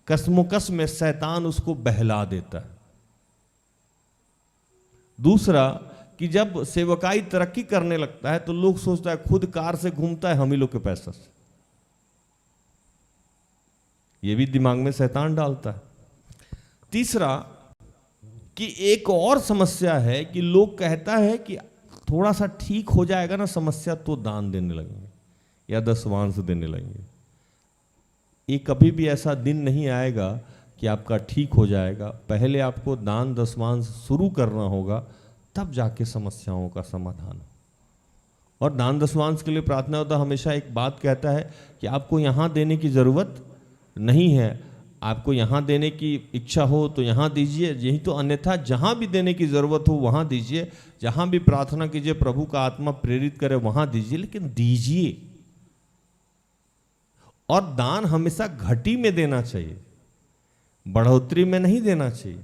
कसमोकस में शैतान उसको बहला देता है। दूसरा कि जब सेवकाई तरक्की करने लगता है तो लोग सोचता है खुद कार से घूमता है, हम ही लोग के पैसा से। ये भी दिमाग में शैतान डालता है। तीसरा कि एक और समस्या है कि लोग कहता है कि थोड़ा सा ठीक हो जाएगा ना समस्या तो दान देने लगेंगे या दशमांश देने लगेंगे। ये कभी भी ऐसा दिन नहीं आएगा कि आपका ठीक हो जाएगा। पहले आपको दान दशमांश शुरू करना होगा, तब जाके समस्याओं का समाधान। और दान दशमांश के लिए प्रार्थना होता हमेशा एक बात कहता है कि आपको यहाँ देने की ज़रूरत नहीं है, आपको यहाँ देने की इच्छा हो तो यहाँ दीजिए, यही तो, अन्यथा जहाँ भी देने की ज़रूरत हो वहाँ दीजिए, जहाँ भी प्रार्थना कीजिए प्रभु का आत्मा प्रेरित करे वहाँ दीजिए, लेकिन दीजिए। और दान हमेशा घटी में देना चाहिए, बढ़ोतरी में नहीं देना चाहिए।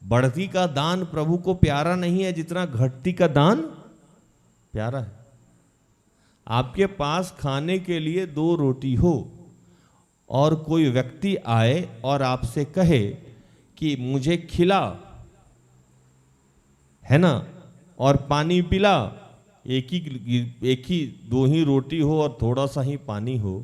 बढ़ती का दान प्रभु को प्यारा नहीं है जितना घटती का दान प्यारा है। आपके पास खाने के लिए 2 रोटी हो और कोई व्यक्ति आए और आपसे कहे कि मुझे खिला, है ना, और पानी पिला, एक ही 2 ही रोटी हो और थोड़ा सा ही पानी हो,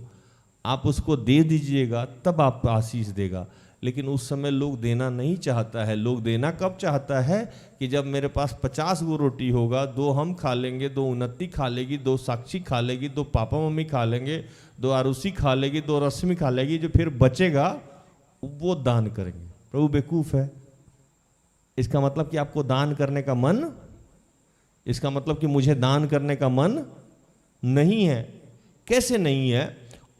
आप उसको दे दीजिएगा तब आप आशीष देगा। लेकिन उस समय लोग देना नहीं चाहता है। लोग देना कब चाहता है कि जब मेरे पास 50 गो रोटी होगा, 2 हम खा लेंगे, 2 उन्नति खा लेगी, 2 साक्षी खा लेगी, 2 पापा मम्मी खा लेंगे, 2 आरुषि खा लेगी, 2 रश्मि खा लेगी, जो फिर बचेगा वो दान करेंगे। प्रभु बेवकूफ़ है। इसका मतलब कि आपको दान करने का मन, इसका मतलब कि मुझे दान करने का मन नहीं है। कैसे नहीं है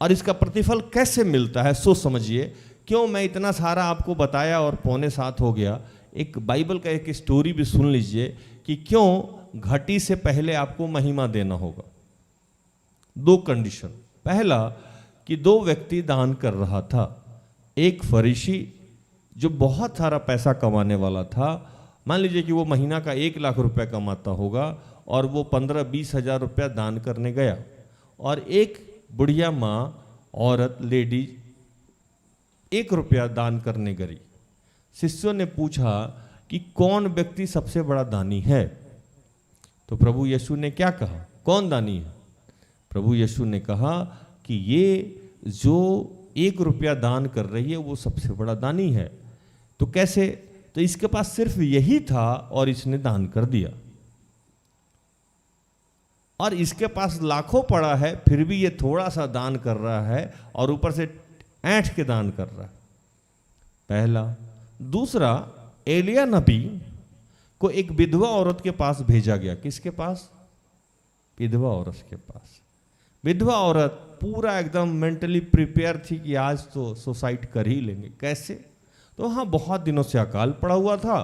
और इसका प्रतिफल कैसे मिलता है सो समझिए। क्यों मैं इतना सारा आपको बताया और 6:45 हो गया। एक बाइबल का एक स्टोरी भी सुन लीजिए कि क्यों घटी से पहले आपको महिमा देना होगा। 2 कंडीशन। पहला कि 2 व्यक्ति दान कर रहा था। एक फरीसी जो बहुत सारा पैसा कमाने वाला था, मान लीजिए कि वो महीना का 1 लाख रुपया कमाता होगा और वो 15-20 हज़ार रुपया दान करने गया, और एक बुढ़िया माँ, औरत, लेडीज 1 रुपया दान करने गई। शिष्यों ने पूछा कि कौन व्यक्ति सबसे बड़ा दानी है? तो प्रभु यीशु ने क्या कहा? कौन दानी है? प्रभु यीशु ने कहा कि ये जो 1 रुपया दान कर रही है वो सबसे बड़ा दानी है। तो कैसे? तो इसके पास सिर्फ यही था और इसने दान कर दिया, और इसके पास लाखों पड़ा है फिर भी ये थोड़ा सा दान कर रहा है और ऊपर से ऐंठ के दान कर रहा है। पहला। दूसरा, एलिया नबी को एक विधवा औरत के पास भेजा गया। किसके पास? विधवा औरत के पास। विधवा औरत पूरा एकदम मेंटली प्रिपेयर थी कि आज तो सुसाइड कर ही लेंगे। कैसे? तो वहाँ बहुत दिनों से अकाल पड़ा हुआ था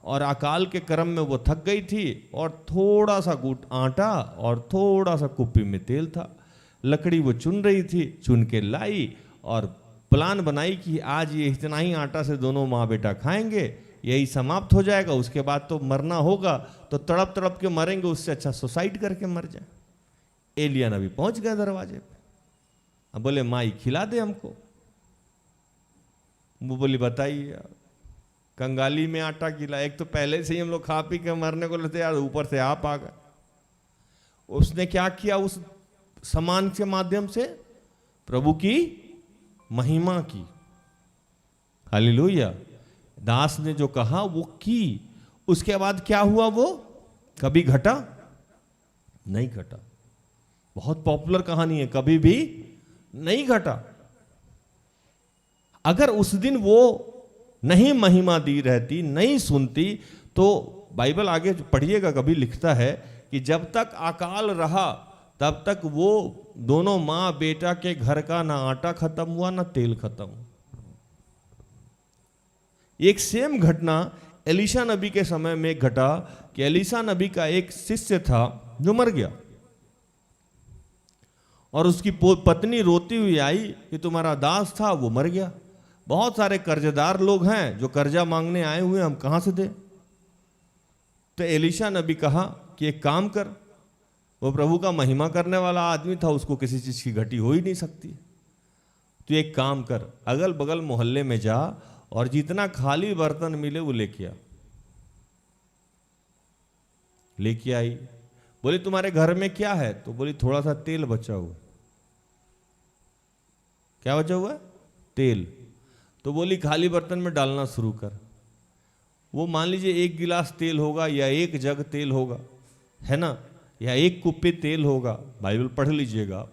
और अकाल के क्रम में वो थक गई थी और थोड़ा सा गुट आटा और थोड़ा सा कुप्पी में तेल था। लकड़ी वो चुन रही थी, चुन के लाई और प्लान बनाई कि आज ये इतना ही आटा से दोनों माँ बेटा खाएंगे, यही समाप्त हो जाएगा, उसके बाद तो मरना होगा, तो तड़प तड़प के मरेंगे, उससे अच्छा सुसाइड करके मर जाए। एलिया नबी पहुंच गया दरवाजे पे। अब बोले माई खिला दे हमको। वो बोली बताइए। कंगाली में आटा खिला। एक तो पहले से ही हम लोग खा पी के मरने को लेते यार, ऊपर से आप आ गए। उसने क्या किया? उस सामान के माध्यम से प्रभु की महिमा की। हालेलुया। दास ने जो कहा वो की। उसके बाद क्या हुआ? वो कभी घटा नहीं घटा। बहुत पॉपुलर कहानी है, कभी भी नहीं घटा। अगर उस दिन वो नहीं महिमा दी रहती, नहीं सुनती, तो बाइबल आगे पढ़िएगा, कभी लिखता है कि जब तक अकाल रहा तब तक वो दोनों माँ बेटा के घर का ना आटा खत्म हुआ ना तेल खत्म। एक सेम घटना एलीशा नबी के समय में घटा कि एलीशा नबी का एक शिष्य था जो मर गया, और उसकी पत्नी रोती हुई आई कि तुम्हारा दास था वो मर गया, बहुत सारे कर्जदार लोग हैं जो कर्जा मांगने आए हुए, हम कहाँ से दें। तो एलीशा ने भी कहा कि एक काम कर, वो प्रभु का महिमा करने वाला आदमी था, उसको किसी चीज़ की घटी हो ही नहीं सकती। तो एक काम कर, अगल बगल मोहल्ले में जा और जितना खाली बर्तन मिले वो लेके आ। लेके आई, बोली तुम्हारे घर में क्या है? तो बोली थोड़ा सा तेल बचा हुआ। क्या बचा हुआ? तेल। तो बोली खाली बर्तन में डालना शुरू कर। वो मान लीजिए 1 गिलास तेल होगा या 1 जग तेल होगा, है ना, या 1 कुप्पी तेल होगा, बाइबल पढ़ लीजिएगा।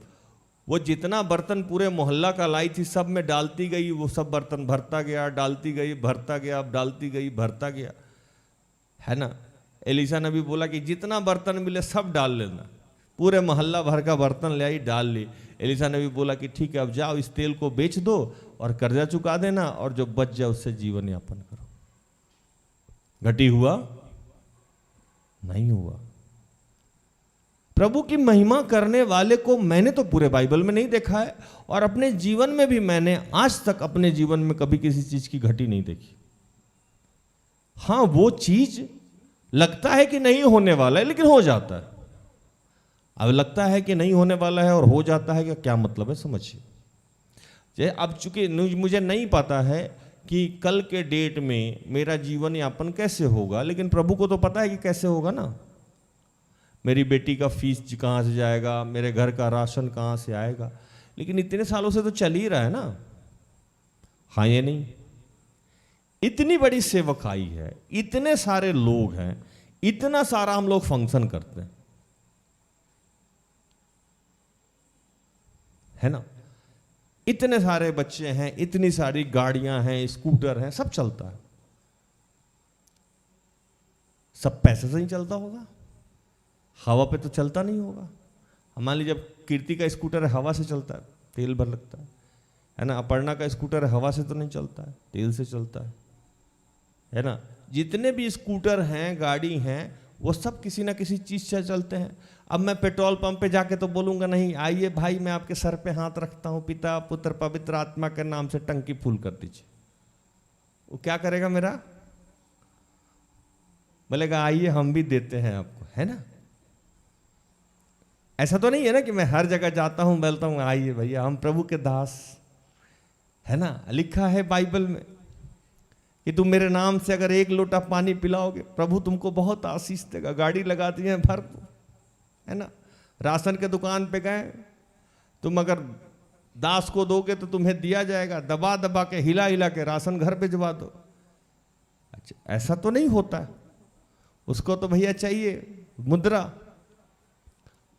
वो जितना बर्तन पूरे मोहल्ला का लाई थी सब में डालती गई, वो सब बर्तन भरता गया, डालती गई, भरता गया, डालती गई, भरता गया, है ना। एलीशा ने भी बोला कि जितना बर्तन मिले सब डाल लेना। पूरे मोहल्ला भर का बर्तन ले आई, डाल ली। एलीशा ने भी बोला कि ठीक है, अब जाओ इस तेल को बेच दो और कर्जा चुका देना, और जो बच जाए उससे जीवन यापन करो। घटी हुआ? नहीं हुआ। प्रभु की महिमा करने वाले को मैंने तो पूरे बाइबल में नहीं देखा है, और अपने जीवन में भी मैंने आज तक अपने जीवन में कभी किसी चीज की घटी नहीं देखी। हाँ, वो चीज लगता है कि नहीं होने वाला है, लेकिन हो जाता है। अब लगता है कि नहीं होने वाला है और हो जाता है, क्या मतलब है समझिए। अब चूंकि मुझे नहीं पता है कि कल के डेट में मेरा जीवन यापन कैसे होगा, लेकिन प्रभु को तो पता है कि कैसे होगा ना। मेरी बेटी का फीस कहाँ से जाएगा, मेरे घर का राशन कहाँ से आएगा, लेकिन इतने सालों से तो चल ही रहा है ना। हाँ ये नहीं, इतनी बड़ी सेवकाई है, इतने सारे लोग हैं, इतना सारा हम लोग फंक्शन करते हैं, है ना। इतने सारे बच्चे हैं, इतनी सारी गाड़ियां हैं, स्कूटर हैं, सब चलता है। सब पैसे से ही चलता होगा, हवा पे तो चलता नहीं होगा। मान लीजिए जब कीर्ति का स्कूटर है, हवा से चलता है, तेल भर लगता है ना। अपर्णा का स्कूटर है, हवा से तो नहीं चलता है, तेल से चलता है ना। जितने भी स्कूटर हैं, गाड़ी हैं, वो सब किसी ना किसी चीज से चलते हैं। अब मैं पेट्रोल पंप पे जाके तो बोलूंगा नहीं, आइए भाई मैं आपके सर पे हाथ रखता हूं, पिता पुत्र पवित्र आत्मा के नाम से टंकी फुल कर दीजिए। वो क्या करेगा मेरा? बोलेगा आइए हम भी देते हैं आपको, है ना। ऐसा तो नहीं है ना कि मैं हर जगह जाता हूं बोलता हूं आइए भैया हम प्रभु के दास, है ना। लिखा है बाइबल में कि तुम मेरे नाम से अगर 1 लोटा पानी पिलाओगे प्रभु तुमको बहुत आशीष देगा। गाड़ी लगा दी है भर, है ना। राशन के दुकान पे गए, तुम अगर दास को दोगे तो तुम्हें दिया जाएगा, दबा दबा के हिला हिला के राशन घर भिजवा दो। अच्छा, ऐसा तो नहीं होता है। उसको तो भैया चाहिए मुद्रा,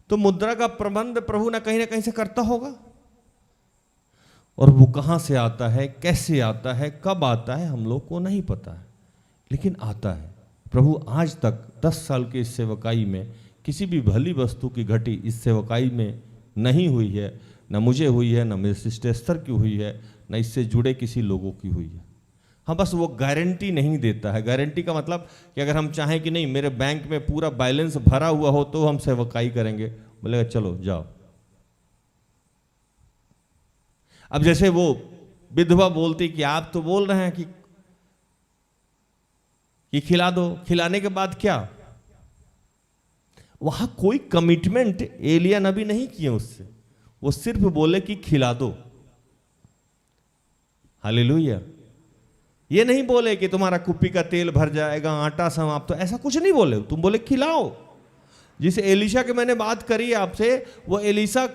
तो मुद्रा का प्रबंध प्रभु ना कहीं से करता होगा। और वो कहां से आता है, कैसे आता है, कब आता है, हम लोग को नहीं पता है, लेकिन आता है। प्रभु आज तक 10 साल की इस सेवकाई में किसी भी भली वस्तु की घटी इस सेवकाई में नहीं हुई है, न मुझे हुई है, न मेरे सिस्टर एस्थर की हुई है, न इससे जुड़े किसी लोगों की हुई है। हाँ, बस वो गारंटी नहीं देता है। गारंटी का मतलब कि अगर हम चाहें कि नहीं मेरे बैंक में पूरा बैलेंस भरा हुआ हो तो हम सेवकाई करेंगे, बोलेगा चलो जाओ। अब जैसे वो विधवा बोलती कि आप तो बोल रहे हैं कि खिला दो, खिलाने के बाद क्या? वहां कोई कमिटमेंट एलिया नबी नहीं किए उससे, वो सिर्फ बोले कि खिला दो। हालेलुया। ये नहीं बोले कि तुम्हारा कुप्पी का तेल भर जाएगा, आटा समाप्त, तो ऐसा कुछ नहीं बोले। तुम बोले खिलाओ। जिसे एलीशा के मैंने बात करी आपसे, वो एलीशा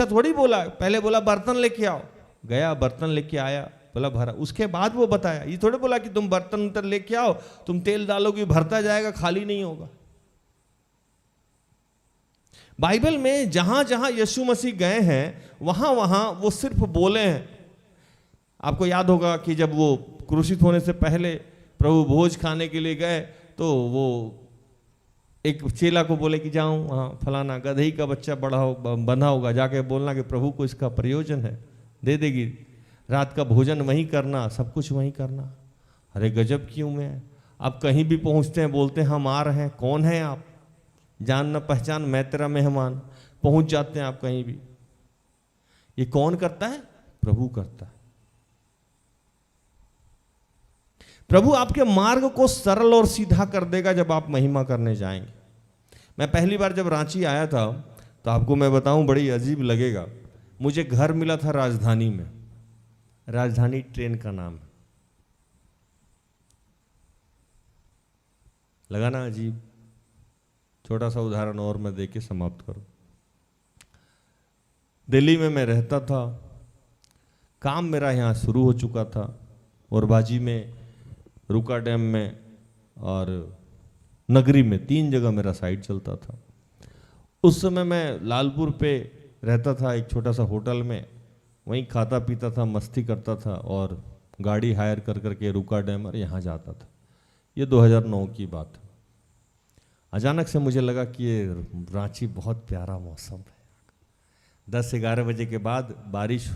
थोड़ी बोला, पहले बोला बर्तन लेके आओ, गया बर्तन लेके आया, बोला भरा, उसके बाद वो बताया। ये थोड़े बोला कि तुम बर्तन लेके आओ, तुम तेल डालोगे भरता जाएगा, खाली नहीं होगा। बाइबल में जहां जहां यीशु मसीह गए हैं वहां वहां वो सिर्फ बोले हैं। आपको याद होगा कि जब वो क्रूसित होने से पहले प्रभु भोज खाने के लिए गए तो वो एक चेला को बोले कि जाऊं वहाँ फलाना गधई का बच्चा बंधा होगा, जाके बोलना कि प्रभु को इसका प्रयोजन है, दे देगी, रात का भोजन वहीं करना, सब कुछ वहीं करना। अरे गजब क्यों में, आप कहीं भी पहुँचते हैं बोलते हैं हम आ रहे हैं, कौन है आप, जान न पहचान, मैं तेरा मेहमान। पहुँच जाते हैं आप कहीं भी, ये कौन करता है? प्रभु करता है। प्रभु आपके मार्ग को सरल और सीधा कर देगा जब आप महिमा करने जाएंगे। मैं पहली बार जब रांची आया था तो आपको मैं बताऊं बड़ी अजीब लगेगा, मुझे घर मिला था राजधानी में, राजधानी ट्रेन का नाम है। लगा ना अजीब? छोटा सा उदाहरण और मैं देके समाप्त करूं। दिल्ली में मैं रहता था, काम मेरा यहाँ शुरू हो चुका था, और बाजी में, रुका डैम में और नगरी में 3 जगह मेरा साइट चलता था। उस समय मैं लालपुर पे रहता था एक छोटा सा होटल में, वहीं खाता पीता था, मस्ती करता था और गाड़ी हायर कर करके रुका डैम और यहाँ जाता था। ये 2009 की बात है। अचानक से मुझे लगा कि ये रांची बहुत प्यारा मौसम है। 10-11 बजे के बाद बारिश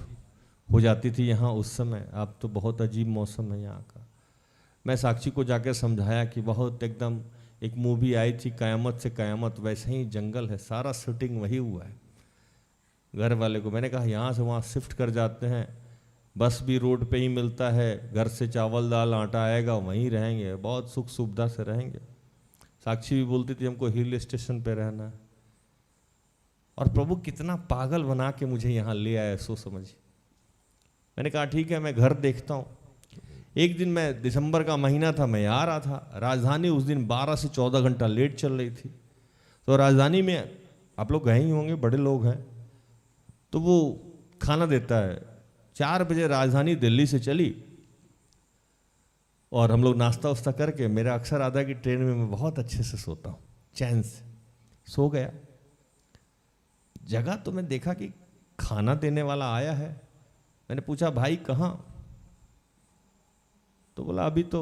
हो जाती थी यहाँ उस समय। अब तो बहुत अजीब मौसम है यहाँ का। मैं साक्षी को जाकर समझाया कि बहुत एकदम, एक मूवी आई थी कयामत से कयामत, वैसे ही जंगल है, सारा शूटिंग वही हुआ है। घर वाले को मैंने कहा यहाँ से वहाँ शिफ्ट कर जाते हैं, बस भी रोड पे ही मिलता है, घर से चावल दाल आटा आएगा, वहीं रहेंगे, बहुत सुख सुविधा से रहेंगे। साक्षी भी बोलती थी हमको हिल स्टेशन पे रहना है। और प्रभु कितना पागल बना के मुझे यहाँ ले आया, सो समझिए। मैंने कहा ठीक है, मैं घर देखता हूँ। एक दिन मैं, दिसंबर का महीना था, मैं आ रहा था। राजधानी उस दिन 12 से 14 घंटा लेट चल रही थी। तो राजधानी में आप लोग गए ही होंगे, बड़े लोग हैं, तो वो खाना देता है। 4 बजे राजधानी दिल्ली से चली और हम लोग नाश्ता वास्ता करके, मेरा अक्सर आता है कि ट्रेन में मैं बहुत अच्छे से सोता हूँ, चैन से सो गया। जगह तो मैं देखा कि खाना देने वाला आया है। मैंने पूछा भाई कहाँ? तो बोला अभी तो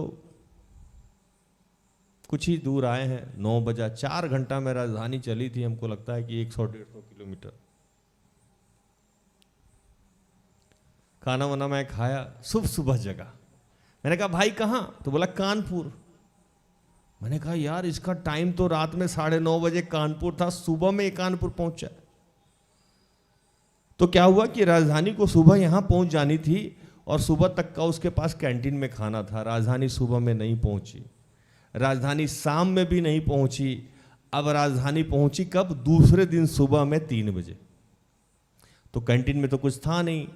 कुछ ही दूर आए हैं, 9 बजा। 4 घंटा में राजधानी चली थी, हमको लगता है कि 100-150 किलोमीटर। खाना वाना मैं खाया, सुबह जगह। मैंने कहा भाई कहाँ? तो बोला कानपुर। मैंने कहा यार इसका टाइम तो रात में 9:30 बजे कानपुर था, सुबह में कानपुर पहुंचा। तो क्या हुआ कि राजधानी को सुबह यहां पहुंच जानी थी और सुबह तक का उसके पास कैंटीन में खाना था। राजधानी सुबह में नहीं पहुंची, राजधानी शाम में भी नहीं पहुंची। अब राजधानी पहुंची कब? दूसरे दिन सुबह में 3 बजे। तो कैंटीन में तो कुछ था नहीं,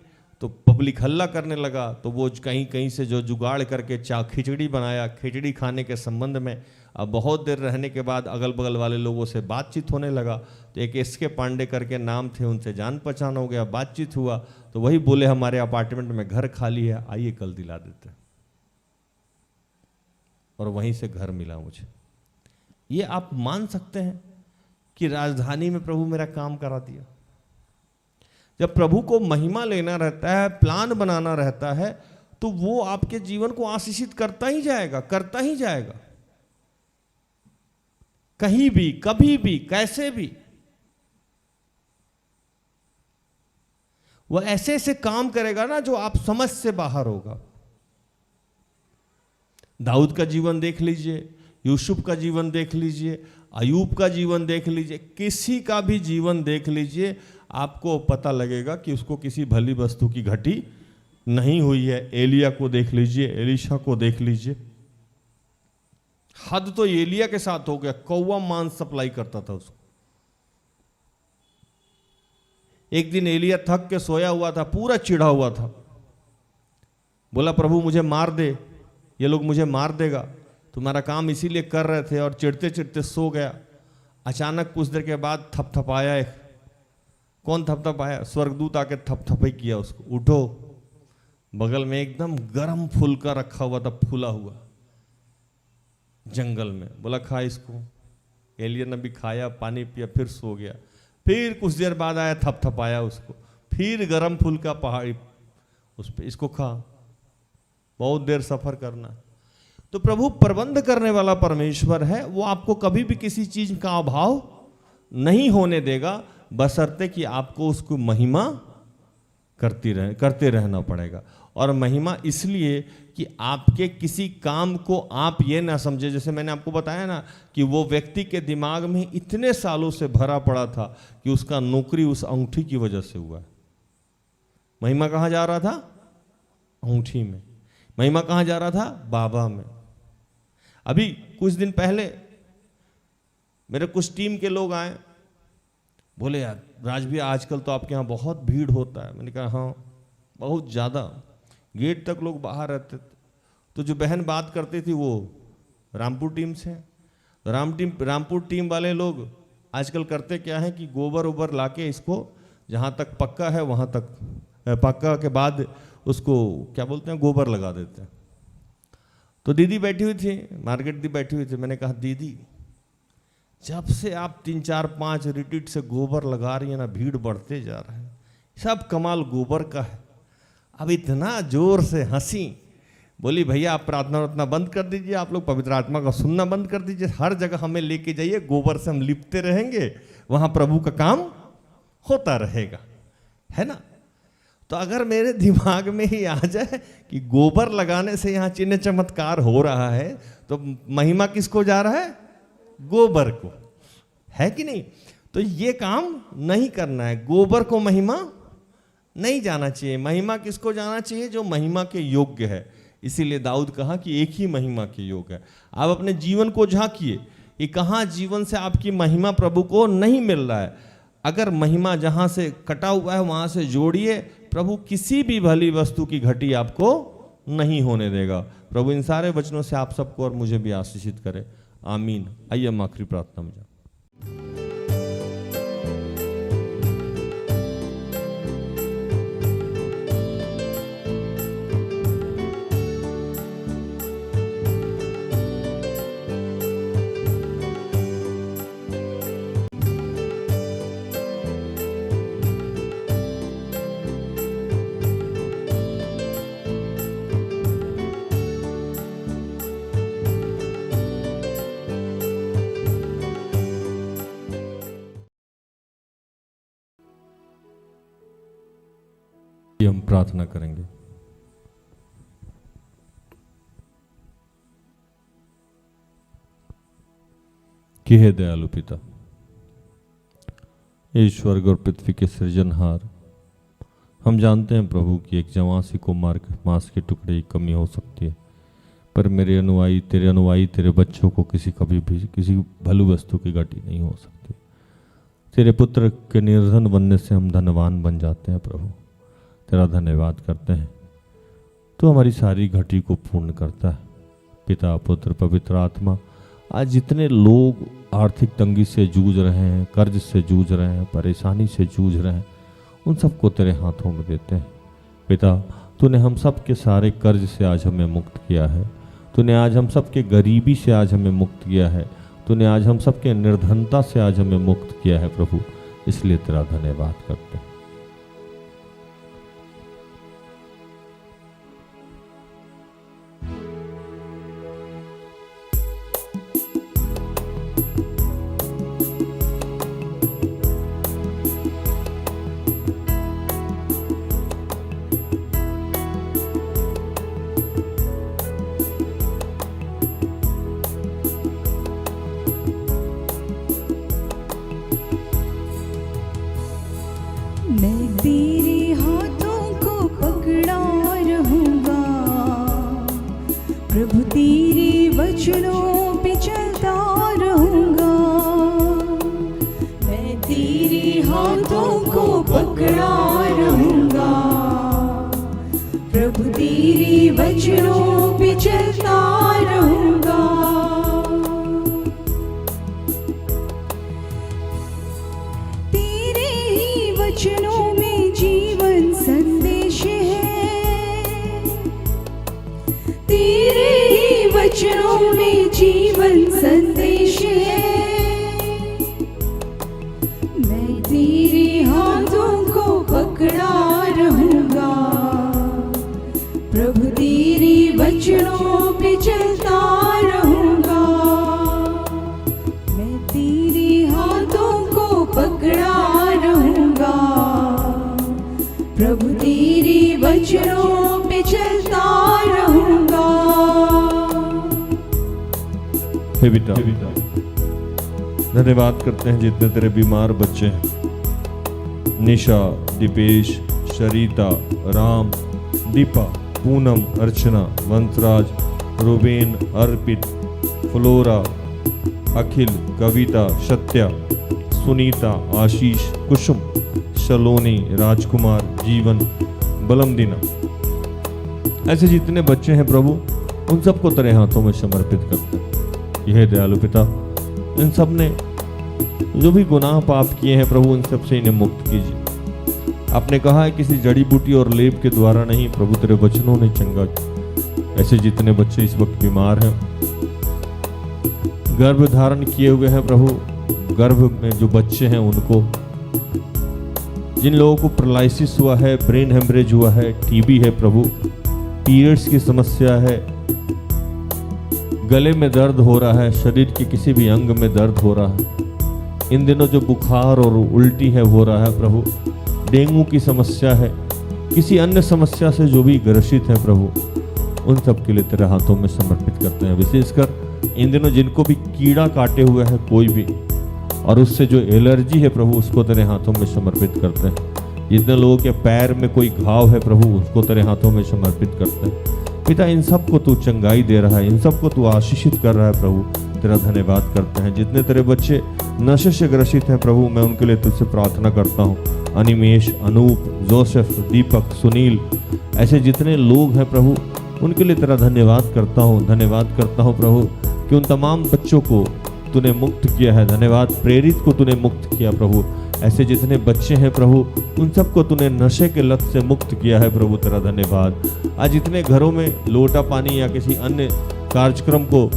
तो पब्लिक हल्ला करने लगा। तो वो कहीं कहीं से जो जुगाड़ करके खिचड़ी बनाया। खिचड़ी खाने के संबंध में अब बहुत देर रहने के बाद अगल बगल वाले लोगों से बातचीत होने लगा। तो एक एसके पांडे करके नाम थे, उनसे जान पहचान हो गया, बातचीत हुआ। तो वही बोले हमारे अपार्टमेंट में घर खाली है, आइए कल दिला देते हैं। और वहीं से घर मिला मुझे। ये आप मान सकते हैं कि राजधानी में प्रभु मेरा काम करा दिया। जब प्रभु को महिमा लेना रहता है, प्लान बनाना रहता है, तो वो आपके जीवन को आशीषित करता ही जाएगा, करता ही जाएगा। कहीं भी, कभी भी, कैसे भी वो ऐसे ऐसे काम करेगा ना जो आप समझ से बाहर होगा। दाऊद का जीवन देख लीजिए, यूसुफ का जीवन देख लीजिए, अयूब का जीवन देख लीजिए, किसी का भी जीवन देख लीजिए, आपको पता लगेगा कि उसको किसी भली वस्तु की घटी नहीं हुई है। एलिया को देख लीजिए, एलीशा को देख लीजिए। हद तो एलिया के साथ हो गया, कौवा मांस सप्लाई करता था उसको। एक दिन एलिया थक के सोया हुआ था, पूरा चिढ़ा हुआ था। बोला प्रभु मुझे मार दे, ये लोग मुझे मार देगा, तुम्हारा काम इसीलिए कर रहे थे। और चिढ़ते चिढ़ते सो गया। अचानक कुछ देर के बाद थपथपाया एक। कौन थपथपाया? स्वर्गदूत आके थपथपी किया उसको, उठो। बगल में एकदम गर्म फुलका रखा हुआ था, फूला हुआ, जंगल में। बोला खा इसको। एलिया ने भी खाया, पानी पिया, फिर सो गया। फिर कुछ देर बाद आया, थपथपाया उसको, फिर गर्म फुलका पहाड़ी उस पे, इसको खा, बहुत देर सफर करना। तो प्रभु प्रबंध करने वाला परमेश्वर है। वो आपको कभी भी किसी चीज का अभाव नहीं होने देगा, बशर्ते कि आपको उसको महिमा करते रहना पड़ेगा। और महिमा इसलिए कि आपके किसी काम को आप ये ना समझे, जैसे मैंने आपको बताया ना कि वो व्यक्ति के दिमाग में इतने सालों से भरा पड़ा था कि उसका नौकरी उस अंगूठी की वजह से हुआ। महिमा कहाँ जा रहा था? अंगूठी में। महिमा कहाँ जा रहा था? बाबा में। अभी कुछ दिन पहले मेरे कुछ टीम के लोग आए, बोले यार राज भैया आजकल तो आपके यहाँ बहुत भीड़ होता है। मैंने कहा हाँ बहुत ज़्यादा, गेट तक लोग बाहर रहते थे। तो जो बहन बात करती थी वो रामपुर टीम से। रामपुर टीम वाले लोग आजकल करते क्या है कि गोबर ओबर लाके इसको जहाँ तक पक्का है वहाँ तक, पक्का के बाद उसको क्या बोलते हैं, गोबर लगा देते हैं। तो दीदी बैठी हुई थी, मार्केट दी बैठी हुई थी। मैंने कहा दीदी जब से आप 3-4-5 रिट्रीट से गोबर लगा रही है ना, भीड़ बढ़ते जा रहा है। सब कमाल गोबर का है। अब इतना जोर से हंसी, बोली भैया आप प्रार्थना उतना बंद कर दीजिए, आप लोग पवित्र आत्मा का सुनना बंद कर दीजिए, हर जगह हमें लेके जाइए, गोबर से हम लिपते रहेंगे, वहाँ प्रभु का काम होता रहेगा, है ना। तो अगर मेरे दिमाग में ही आ जाए कि गोबर लगाने से यहाँ चिन्ह चमत्कार हो रहा है, तो महिमा किसको जा रहा है? गोबर को, है कि नहीं। तो ये काम नहीं करना है, गोबर को महिमा नहीं जाना चाहिए। महिमा किसको जाना चाहिए? जो महिमा के योग्य है। इसीलिए दाऊद कहा कि एक ही महिमा के योग्य है। आप अपने जीवन को झांकिए कि कहाँ जीवन से आपकी महिमा प्रभु को नहीं मिल रहा है। अगर महिमा जहाँ से कटा हुआ है वहाँ से जोड़िए, प्रभु किसी भी भली वस्तु की घटी आपको नहीं होने देगा। प्रभु इन सारे वचनों से आप सबको और मुझे भी आशीषित करे, आमीन। आइए हम आखिरी प्रार्थना में जाएं। हम प्रार्थना करेंगे। कि हे दयालु पिता, हे स्वर्ग और पृथ्वी के सृजनहार, हम जानते हैं प्रभु कि एक जवासी को मांस के टुकड़े की कमी हो सकती है, पर मेरे अनुयायी तेरे बच्चों को कभी भी किसी भली वस्तु की घटी नहीं हो सकती। तेरे पुत्र के निर्धन बनने से हम धनवान बन जाते हैं। प्रभु तेरा धन्यवाद करते हैं, तो हमारी सारी घटी को पूर्ण करता है। पिता पुत्र पवित्र आत्मा, आज जितने लोग आर्थिक तंगी से जूझ रहे हैं, कर्ज से जूझ रहे हैं, परेशानी से जूझ रहे हैं, उन सबको तेरे हाथों में देते हैं। पिता तूने हम सब के सारे कर्ज से आज हमें मुक्त किया है, तूने आज हम सब के गरीबी से आज हमें मुक्त किया है, तूने आज हम सब के निर्धनता से आज हमें मुक्त किया है प्रभु, इसलिए तेरा धन्यवाद करते हैं। मैं तेरे हाथों को पकड़ा रहूंगा, प्रभु तेरे वचनों पे चलता रहूंगा। मैं तेरे हाथों को पकड़ा रहूंगा, प्रभु तेरे वचनों पे चलता रहूंगा। वचनों में जीवन संदेश है, तेरे ही वचनों में जीवन संदेश है। मैं तेरे हाथों को पकड़ा रहूंगा, प्रभु तेरे वचनों पे चलता रहूंगा। मैं तेरे हाथों को पकड़ा रहूंगा, प्रभु तेरे वचनों पे चलता रहूंगा। हे बेटा, धन्यवाद करते हैं जितने तेरे बीमार बच्चे हैं, निशा, दीपेश, शरीता, राम, दीपा, पूनम, अर्चना, वंशराज, रुबेन, अर्पित, फ्लोरा, अखिल, कविता, सत्या, सुनीता, आशीष, कुसुम, सलोनी, राजकुमार, जीवन, बलमदीना, ऐसे जितने बच्चे हैं प्रभु उन सबको तेरे हाथों में समर्पित करते हैं। यह दयालु पिता, इन सब ने जो भी गुनाह पाप किए हैं प्रभु उन सब से इन्हें मुक्त कीजिए। आपने कहा है किसी जड़ी बूटी और लेप के द्वारा नहीं, प्रभु तेरे वचनों ने चंगा किया। ऐसे जितने बच्चे इस वक्त बीमार हैं, गर्भ धारण किए हुए हैं प्रभु, गर्भ में जो बच्चे हैं उनको, जिन लोगों को पैरालिसिस हुआ है, ब्रेन हेमरेज हुआ है, टीबी है प्रभु, पीरियड्स की समस्या है, गले में दर्द हो रहा है, शरीर के किसी भी अंग में दर्द हो रहा है, इन दिनों जो बुखार और उल्टी है हो रहा है प्रभु, डेंगू की समस्या है, किसी अन्य समस्या से जो भी ग्रसित है प्रभु, उन सब के लिए तेरे हाथों में समर्पित करते हैं। विशेषकर इन दिनों जिनको भी कीड़ा काटे हुए है कोई भी, और उससे जो एलर्जी है प्रभु, उसको तेरे हाथों में समर्पित करते हैं। जितने लोगों के पैर में कोई घाव है प्रभु, उसको तेरे हाथों में समर्पित करते हैं। पिता, इन सबको तू चंगाई दे रहा है, इन सबको तू आशीषित कर रहा है प्रभु, तेरा धन्यवाद करते हैं। जितने तेरे बच्चे नशे से ग्रसित हैं प्रभु, मैं उनके लिए तुझसे प्रार्थना करता हूँ। अनिमेश, अनूप, जोसेफ, दीपक, सुनील, ऐसे जितने लोग हैं प्रभु, उनके लिए तेरा धन्यवाद करता हूँ। धन्यवाद करता हूँ प्रभु कि उन तमाम बच्चों को तूने मुक्त किया है। धन्यवाद, प्रेरित को तूने मुक्त किया प्रभु। ऐसे जितने बच्चे हैं प्रभु, उन सबको तूने नशे के लत से मुक्त किया है प्रभु, तेरा धन्यवाद। आज जितने घरों में लोटा पानी या किसी अन्य कार्यक्रम को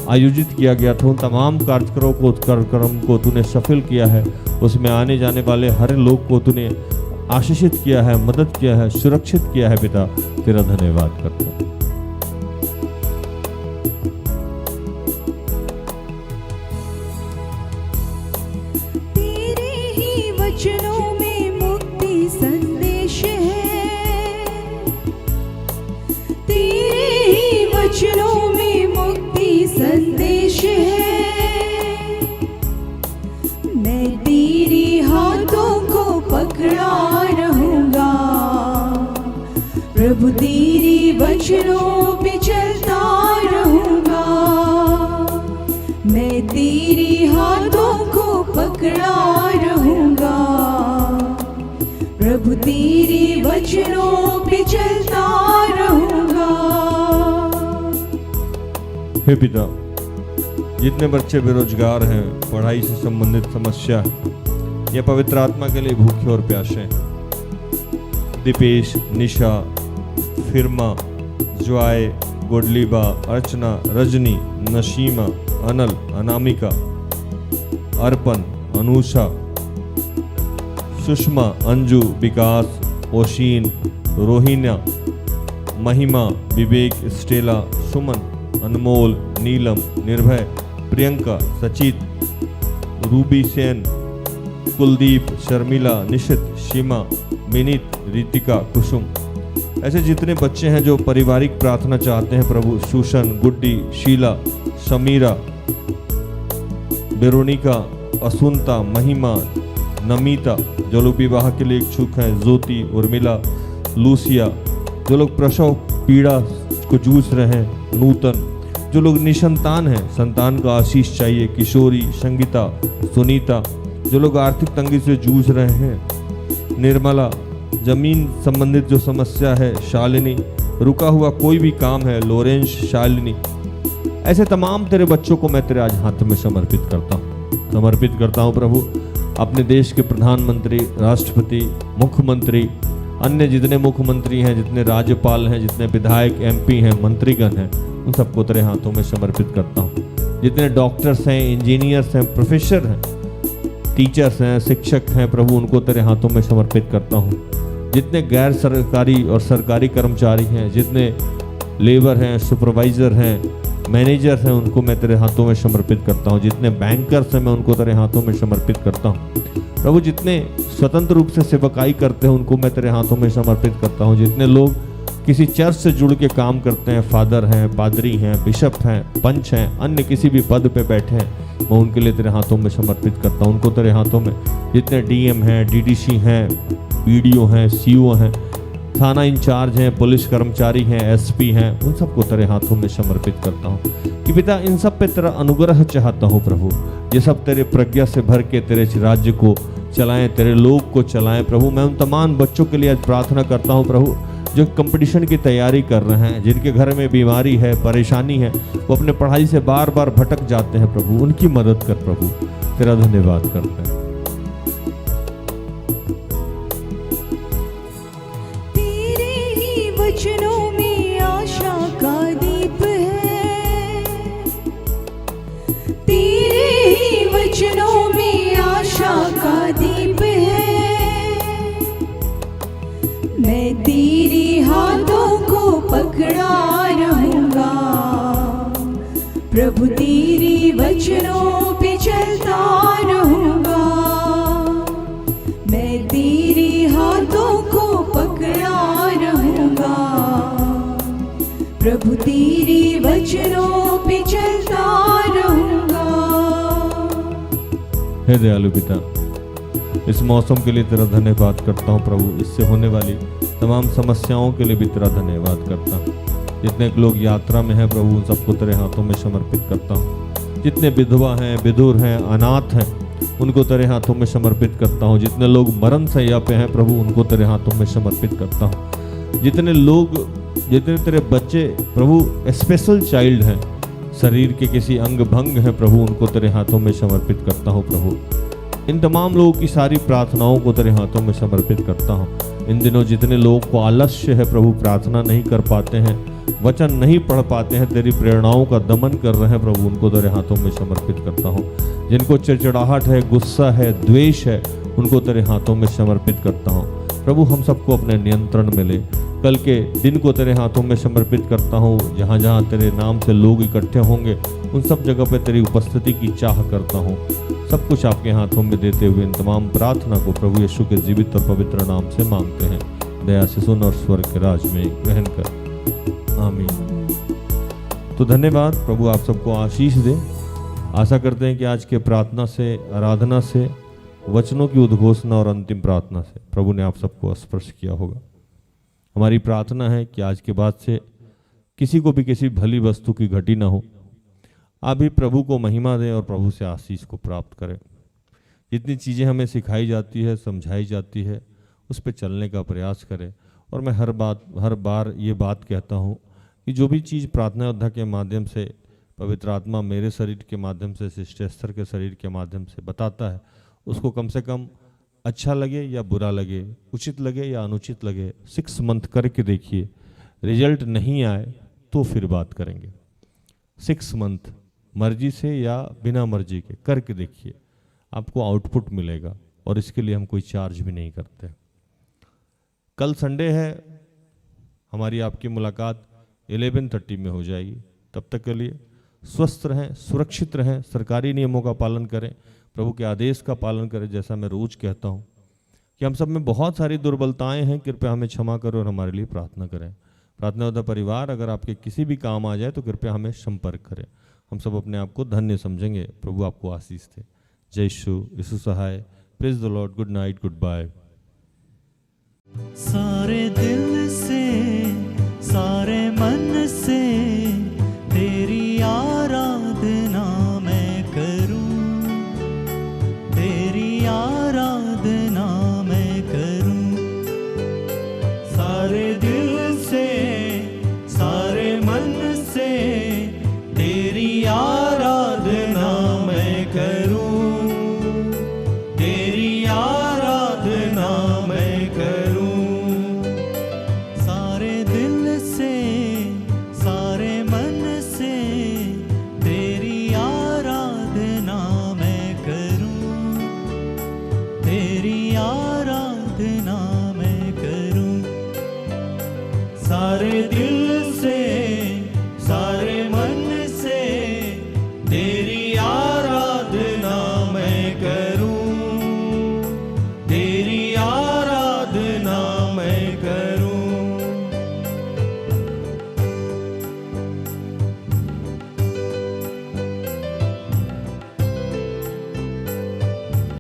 आयोजित किया गया था, उन तमाम कार्यक्रम को तूने सफल किया है। उसमें आने जाने वाले हर लोग को तूने आशीषित किया है, मदद किया है, सुरक्षित किया है। पिता, तेरा धन्यवाद करता हूँ। वचनों में मुक्ति संदेश है, तेरे ही वचनों में मुक्ति संदेश है। मैं तेरे हाथों को पकड़ा रहूंगा, प्रभु तेरे वचनों पे चलता रहूंगा। मैं तेरे हाथों को पकड़ा रहूंगा, प्रभु तेरे वचनों पे चलता रहूंगा। हे पिता, जितने बच्चे बेरोजगार हैं, पढ़ाई से संबंधित समस्या है, या पवित्र आत्मा के लिए भूखे और प्यासे हैं, दीपेश, निशा, फिरमा, जॉय, गुडलीबा, अर्चना, रजनी, नशीमा, अनल, अनामिका, अर्पण, अनुषा, सुषमा, अंजू, विकास, ओशीन, रोहिण्या, महिमा, विवेक, स्टेला, सुमन, अनमोल, नीलम, निर्भय, प्रियंका, सचित, रूबी सेन, कुलदीप, शर्मिला, निशित, सीमा, विनीत, रितिका, कुसुम, ऐसे जितने बच्चे हैं जो पारिवारिक प्रार्थना चाहते हैं प्रभु, सुशन, गुड्डी, शीला, समीरा, वेरोनिका, असुंता, महिमा, नमिता, जो लोग विवाह के लिए इच्छुक हैं, ज्योति, उर्मिला, लूसिया, जो लोग प्रसव पीड़ा को जूझ रहे हैं, नूतन, जो लोग निसंतान हैं, संतान का आशीष चाहिए, किशोरी, संगीता, सुनीता, जो लोग आर्थिक तंगी से जूझ रहे हैं, निर्मला, जमीन संबंधित जो समस्या है, शालिनी, रुका हुआ कोई भी काम है, लोरेंस, शालिनी, ऐसे तमाम तेरे बच्चों को मैं तेरे आज हाथ में समर्पित करता हूँ प्रभु। अपने देश के प्रधानमंत्री, राष्ट्रपति, मुख्यमंत्री, अन्य जितने मुख्यमंत्री हैं, जितने राज्यपाल हैं, जितने विधायक, एमपी हैं, मंत्रीगण हैं, उन सबको तेरे हाथों में समर्पित करता हूँ। जितने डॉक्टर्स हैं, इंजीनियर्स हैं, प्रोफेसर हैं, टीचर्स हैं, शिक्षक हैं प्रभु, उनको तेरे हाथों में समर्पित करता हूँ। जितने गैर सरकारी और सरकारी कर्मचारी हैं, जितने लेबर हैं, सुपरवाइज़र हैं, मैनेजर्स हैं, उनको मैं तेरे हाथों में समर्पित करता हूँ। जितने बैंकर्स हैं, मैं उनको तेरे हाथों में समर्पित करता हूँ प्रभु। जितने स्वतंत्र रूप से सेवकाई करते हैं, उनको मैं तेरे हाथों में समर्पित करता हूँ। जितने लोग किसी चर्च से जुड़ के काम करते हैं, फादर हैं, पादरी हैं, बिशप हैं, पंच हैं, अन्य किसी भी पद पे बैठे हैं, मैं उनके लिए तेरे हाथों में समर्पित करता हूँ। उनको तेरे हाथों में, जितने डीएम हैं, डीडीसी हैं, BDO हैं, CO हैं, थाना इंचार्ज हैं, पुलिस कर्मचारी हैं, SP हैं, उन सबको तेरे हाथों में समर्पित करता हूँ कि पिता इन सब पे तेरा अनुग्रह चाहता हूँ प्रभु। ये सब तेरे प्रज्ञा से भर के तेरे राज्य को चलाएं, तेरे लोग को चलाएं प्रभु। मैं उन तमाम बच्चों के लिए आज प्रार्थना करता हूँ प्रभु जो कंपटीशन की तैयारी कर रहे हैं, जिनके घर में बीमारी है, परेशानी है, वो अपने पढ़ाई से बार बार भटक जाते हैं प्रभु, उनकी मदद कर प्रभु। तेरा धन्यवाद करते हैं। तेरे ही वचनों में आशा का दीप है, तेरे ही वचनों में आशा का दीप है। मैं तेरे हाथों को पकड़ा रहूंगा प्रभु, तेरे वचनों पे चलता रहूंगा। मैं तेरे हाथों को पकड़ा रहूंगा प्रभु, तेरे वचनों पे चलता रहूंगा। हे दयालु पिता, इस मौसम के लिए तेरा धन्यवाद करता हूँ प्रभु। इससे होने वाली तमाम समस्याओं के लिए भी तेरा धन्यवाद करता हूँ। जितने लोग यात्रा में हैं प्रभु, उन सबको तेरे हाथों में समर्पित करता हूँ। जितने विधवा हैं, विधुर हैं, अनाथ हैं, उनको तेरे हाथों में समर्पित करता हूँ। जितने लोग मरण सैया पे हैं प्रभु, उनको तेरे हाथों में समर्पित करता हूँ। जितने तेरे बच्चे प्रभु स्पेशल चाइल्ड हैं, शरीर के किसी अंग भंग हैं प्रभु, उनको तेरे हाथों में समर्पित करता हूँ प्रभु। इन तमाम लोगों की सारी प्रार्थनाओं को तेरे हाथों में समर्पित करता हूँ। इन दिनों जितने लोगों को आलस्य है प्रभु, प्रार्थना नहीं कर पाते हैं, वचन नहीं पढ़ पाते हैं, तेरी प्रेरणाओं का दमन कर रहे हैं प्रभु, उनको तेरे हाथों में समर्पित करता हूँ। जिनको चिड़चिड़ाहट है, गुस्सा है, द्वेष है, उनको तेरे हाथों में समर्पित करता हूँ प्रभु। हम सबको अपने नियंत्रण में ले। कल के दिन को तेरे हाथों में समर्पित करता हूँ। जहाँ जहाँ तेरे नाम से लोग इकट्ठे होंगे, उन सब जगह पे तेरी उपस्थिति की चाह करता हूँ। सब कुछ आपके हाथों में देते हुए इन तमाम प्रार्थना को प्रभु यीशु के जीवित और पवित्र नाम से मांगते हैं। दया से सुन और स्वर्ग के राज में ग्रहण कर, आमीन। तो धन्यवाद, प्रभु आप सबको आशीष दे। आशा करते हैं कि आज के प्रार्थना से, आराधना से, वचनों की उद्घोषणा और अंतिम प्रार्थना से प्रभु ने आप सबको स्पर्श किया होगा। हमारी प्रार्थना है कि आज के बाद से किसी को भी किसी भली वस्तु की घटी ना हो। आप भी प्रभु को महिमा दें और प्रभु से आशीष को प्राप्त करें। जितनी चीज़ें हमें सिखाई जाती है, समझाई जाती है, उस पर चलने का प्रयास करें। और मैं हर बार ये बात कहता हूँ कि जो भी चीज़ प्रार्थना योद्धा के माध्यम से, पवित्र आत्मा मेरे शरीर के माध्यम से, सिस्टर एस्थर के शरीर के माध्यम से बताता है, उसको कम से कम अच्छा लगे या बुरा लगे, उचित लगे या अनुचित लगे, 6 मंथ करके देखिए। रिजल्ट नहीं आए तो फिर बात करेंगे। 6 मंथ मर्जी से या बिना मर्जी के करके देखिए, आपको आउटपुट मिलेगा। और इसके लिए हम कोई चार्ज भी नहीं करते। कल संडे है, हमारी आपकी मुलाकात 11:30 में हो जाएगी। तब तक के लिए स्वस्थ रहें, सुरक्षित रहें, सरकारी नियमों का पालन करें, प्रभु के आदेश का पालन करें। जैसा मैं रोज कहता हूँ कि हम सब में बहुत सारी दुर्बलताएं हैं, कृपया हमें क्षमा करें और हमारे लिए प्रार्थना करें। प्रार्थना योद्धा परिवार अगर आपके किसी भी काम आ जाए तो कृपया हमें संपर्क करें। हम सब अपने आप को धन्य समझेंगे। प्रभु आपको आशीष दे। जय यीशु सहाय। Praise the Lord. Good night, good bye. सारे दिल